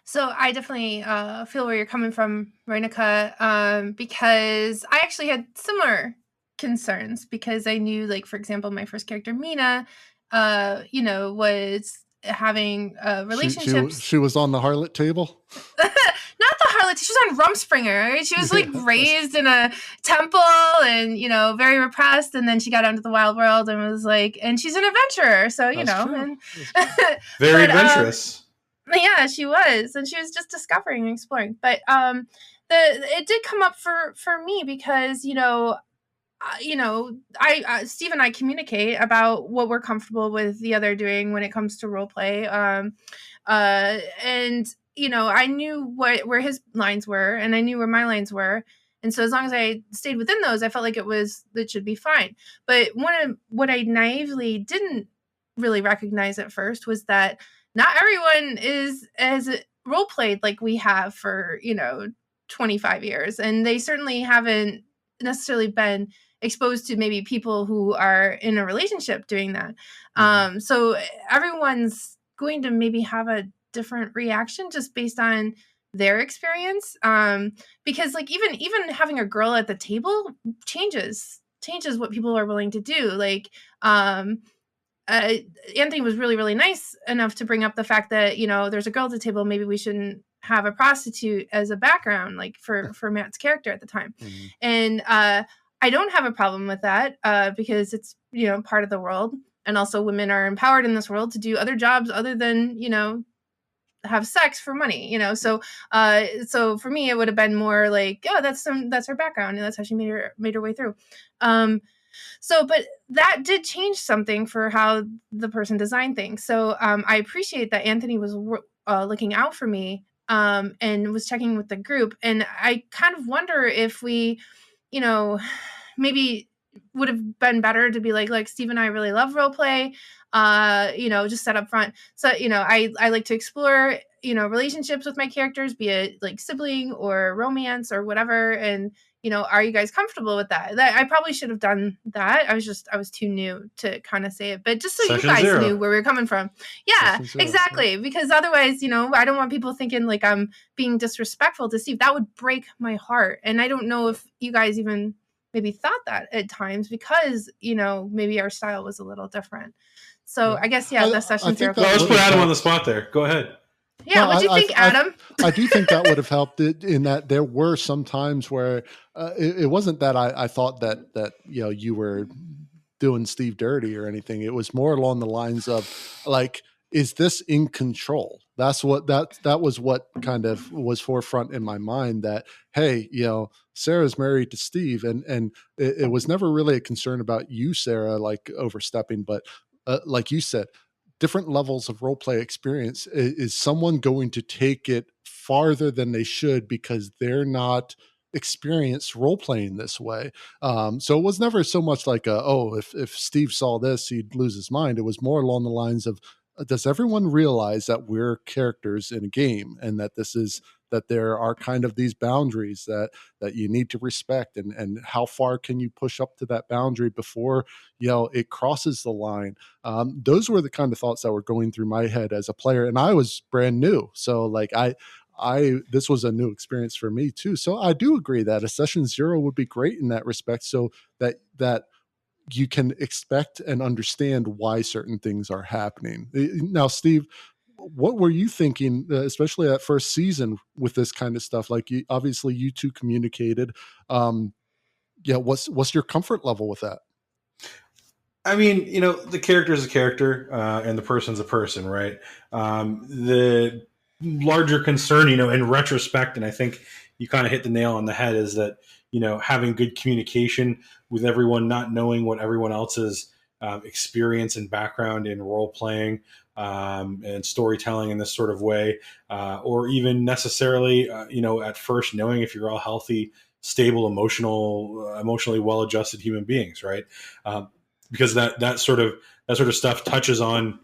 So I definitely feel where you're coming from, Roynica, because I actually had similar concerns because I knew, like, for example, my first character, Mina, was having relationships. She was on the harlot table? Not the harlot. She was on Rumspringer. Right? She was like raised in a temple and, very repressed. And then she got out into the wild world and was like, and she's an adventurer. So, very adventurous. Yeah, she was, and she was just discovering and exploring. But it did come up for me because Steve and I communicate about what we're comfortable with the other doing when it comes to role play. And I knew where his lines were, and I knew where my lines were. And so as long as I stayed within those, I felt like it should be fine. But what I naively didn't really recognize at first was that not everyone is as role played like we have for 25 years, and they certainly haven't necessarily been exposed to maybe people who are in a relationship doing that. So everyone's going to maybe have a different reaction just based on their experience. Because like even having a girl at the table changes what people are willing to do. Like, Anthony was really, really nice enough to bring up the fact that, there's a girl at the table. Maybe we shouldn't have a prostitute as a background, like for Matt's character at the time. Mm-hmm. And I don't have a problem with that because it's, part of the world. And also women are empowered in this world to do other jobs other than, have sex for money, So for me, it would have been more like, oh, that's her background. And that's how she made her way through. But that did change something for how the person designed things. So I appreciate that Anthony was looking out for me and was checking with the group. And I kind of wonder if we, maybe would have been better to be like Steve and I really love role play, just set up front. So, I like to explore, relationships with my characters, be it like sibling or romance or whatever. And, are you guys comfortable with that? I probably should have done that. I was too new to kind of say it, but just so Session you guys 0. Knew where we were coming from. Yeah, exactly. Because otherwise, I don't want people thinking like I'm being disrespectful to Steve. That would break my heart. And I don't know if you guys even maybe thought that at times because, maybe our style was a little different. So I guess, the Session 0. Well, let's put Adam on the spot there. Go ahead. Yeah, what do you think, Adam? I do think that would have helped in that there were some times where it wasn't that I thought that you were doing Steve dirty or anything. It was more along the lines of like, is this in control? That's what that was what kind of was forefront in my mind that, hey, Sarah's married to Steve and it was never really a concern about you, Sarah, like overstepping, but like you said, different levels of role play experience. Is someone going to take it farther than they should because they're not experienced role playing this way. So it was never so much like if Steve saw this, he'd lose his mind. It was more along the lines of, does everyone realize that we're characters in a game, and that there are kind of these boundaries that you need to respect, and how far can you push up to that boundary before it crosses the line. Those were the kind of thoughts that were going through my head as a player, and I was brand new, so like this was a new experience for me too. So I do agree that a session 0 would be great in that respect, so that you can expect and understand why certain things are happening. Now, Steve, what were you thinking, especially that first season with this kind of stuff? Like, obviously you two communicated. What's your comfort level with that? I mean, the character is a character, and the person's a person, right? The larger concern, in retrospect, and I think you kind of hit the nail on the head, is that, having good communication with everyone, not knowing what everyone else's experience and background in role playing and storytelling in this sort of way, or even necessarily, at first knowing if you're all healthy, stable, emotionally well-adjusted human beings, right? Because that sort of stuff touches on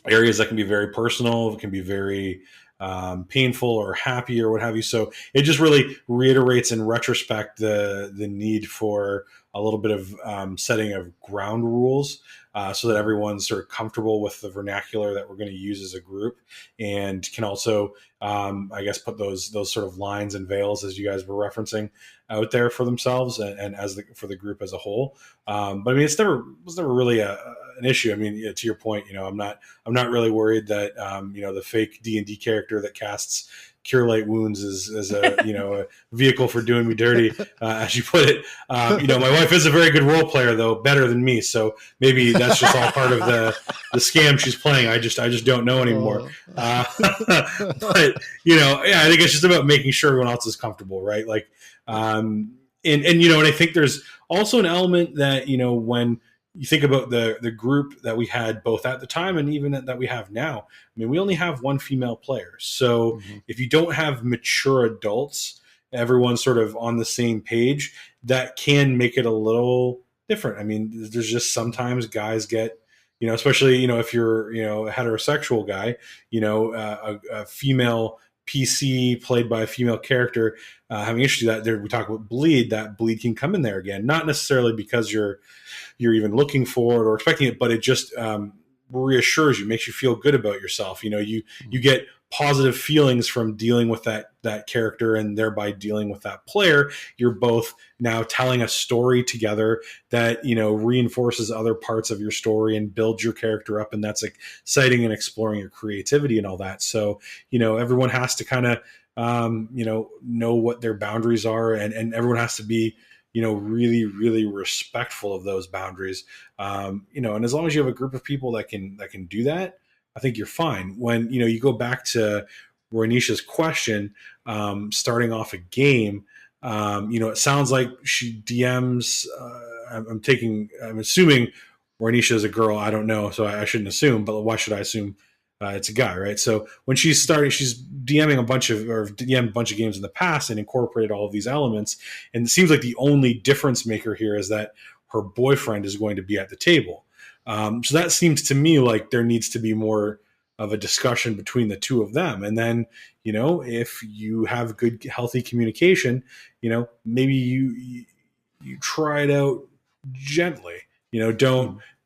areas that can be very personal, can be very painful or happy or what have you. So it just really reiterates in retrospect the need for a little bit of setting of ground rules, so that everyone's sort of comfortable with the vernacular that we're going to use as a group, and can also, I guess, put those sort of lines and veils, as you guys were referencing, out there for themselves and for the group as a whole. But I mean, it was never really an issue. I mean, to your point, I'm not really worried that the fake D&D character that casts Cure Light Wounds is a a vehicle for doing me dirty, as you put it. My wife is a very good role player, though, better than me. So maybe that's just all part of the scam she's playing. I just don't know anymore. But I think it's just about making sure everyone else is comfortable, right? Like, and I think there's also an element that when you think about the group that we had both at the time and even that we have now, I mean, we only have one female player. So if you don't have mature adults, everyone's sort of on the same page, that can make it a little different. I mean, there's just sometimes guys get, especially, if you're, a heterosexual guy, a female PC played by a female character, having issues that there, we talk about bleed, that bleed can come in there again, not necessarily because you're even looking for it or expecting it, but it just reassures you, makes you feel good about yourself. You get positive feelings from dealing with that character and thereby dealing with that player. You're both now telling a story together that, reinforces other parts of your story and builds your character up. And that's exciting and exploring your creativity and all that. So, everyone has to kind of, know what their boundaries are, and everyone has to be, really, really respectful of those boundaries. And as long as you have a group of people that can do that, I think you're fine. When, you go back to Ronisha's question, starting off a game, it sounds like she DMs, I'm assuming Ronisha is a girl. I don't know, so I shouldn't assume, but why should I assume it's a guy, right? So when she's DM'd a bunch of games in the past and incorporated all of these elements. And it seems like the only difference maker here is that her boyfriend is going to be at the table. So that seems to me like there needs to be more of a discussion between the two of them. And then, if you have good, healthy communication, maybe you try it out gently,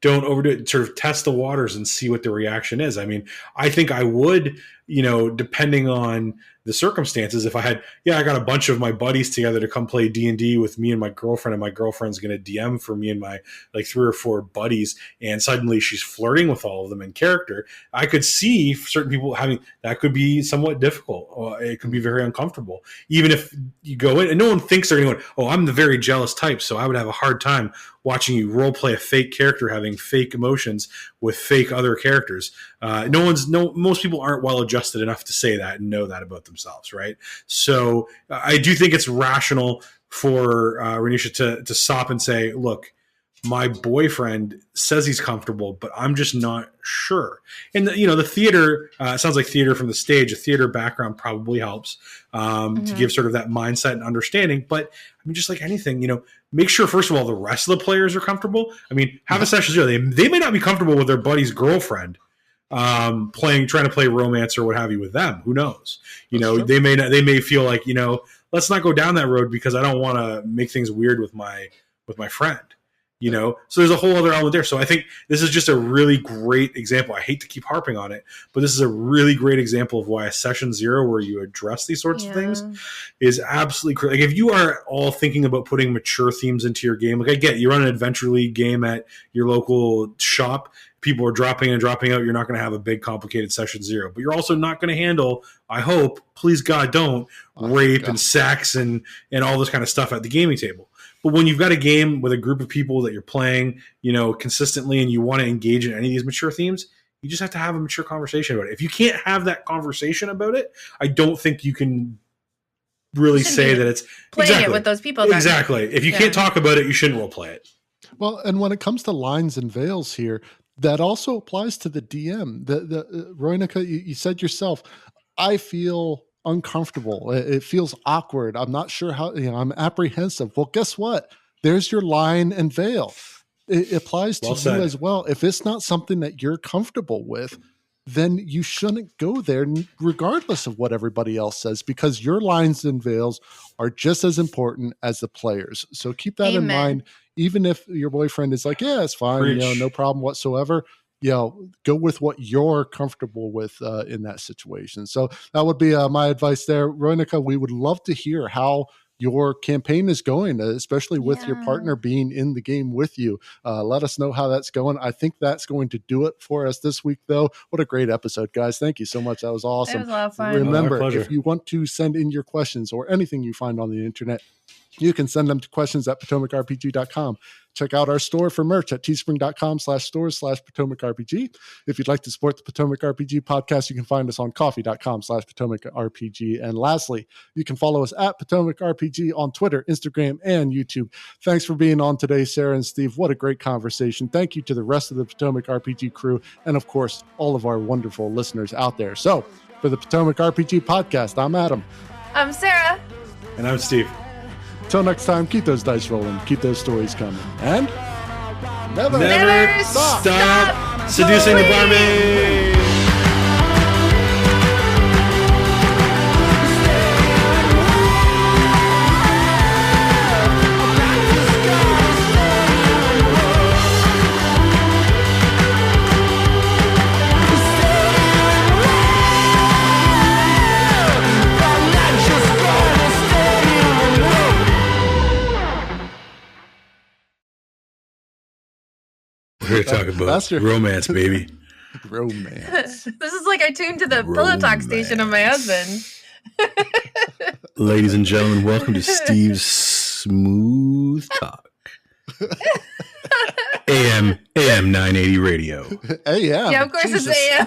don't overdo it, sort of test the waters and see what the reaction is. I mean, I think I would, depending on the circumstances, if I got a bunch of my buddies together to come play D&D with me and my girlfriend, and my girlfriend's going to DM for me and my 3 or 4 buddies, and suddenly she's flirting with all of them in character, I could see certain people that could be somewhat difficult. Or it could be very uncomfortable. Even if you go in and no one thinks they're going to go, oh, I'm the very jealous type, so I would have a hard time watching you role play a fake character having fake emotions with fake other characters. Most people aren't well adjusted enough to say that and know that about themselves, right? So I do think it's rational for Renisha to stop and say, look, my boyfriend says he's comfortable, but I'm just not sure. And the theater, it sounds like theater from the stage, a theater background probably helps to give sort of that mindset and understanding. But I mean, just like anything, make sure, first of all, the rest of the players are comfortable. I mean, have a session 0. They may not be comfortable with their buddy's girlfriend trying to play romance or what have you with them. Who knows? They may feel like, let's not go down that road because I don't want to make things weird with my friend. So there's a whole other element there. So I think this is just a really great example. I hate to keep harping on it, but this is a really great example of why a session 0 where you address these sorts of things is absolutely critical. Like if you are all thinking about putting mature themes into your game, like I get you run an Adventure League game at your local shop, people are dropping in and dropping out, you're not going to have a big complicated session 0, but you're also not going to handle, I hope, please God don't, rape and sex and all this kind of stuff at the gaming table. But when you've got a game with a group of people that you're playing, consistently and you want to engage in any of these mature themes, you just have to have a mature conversation about it. If you can't have that conversation about it, I don't think you can really say that it's playing it with those people. Exactly. If you can't talk about it, you shouldn't role play it. Well, and when it comes to lines and veils here, that also applies to the DM. The Roinica, you said yourself, I feel uncomfortable. It feels awkward. I'm not sure how, I'm apprehensive. Well, guess what? There's your line and veil. It applies to you as well. If it's not something that you're comfortable with, then you shouldn't go there regardless of what everybody else says, because your lines and veils are just as important as the players. So keep that in mind. Even if your boyfriend is like, yeah, it's fine, no problem whatsoever, go with what you're comfortable with in that situation. So that would be my advice there. Roinica, we would love to hear how your campaign is going, especially with your partner being in the game with you. Let us know how that's going. I think that's going to do it for us this week, though. What a great episode, guys. Thank you so much. That was awesome. It was a lot of fun. Remember, if you want to send in your questions or anything you find on the internet, you can send them to questions@PotomacRPG.com. Check out our store for merch at teespring.com/stores/PotomacRPG. If you'd like to support the Potomac RPG podcast, you can find us on coffee.com/PotomacRPG. And lastly, you can follow us at Potomac RPG on Twitter, Instagram, and YouTube. Thanks for being on today, Sarah and Steve. What a great conversation. Thank you to the rest of the Potomac RPG crew, and of course, all of our wonderful listeners out there. So, for the Potomac RPG podcast, I'm Adam. I'm Sarah. And I'm Steve. Till next time, keep those dice rolling, keep those stories coming, and never stop seducing the barmaid. We're talking about romance, baby. Romance. This is like I tuned to the Pillow Talk station of my husband. Ladies and gentlemen, welcome to Steve's Smooth Talk. AM 980 radio. AM. Yeah, of course Jesus. it's AM.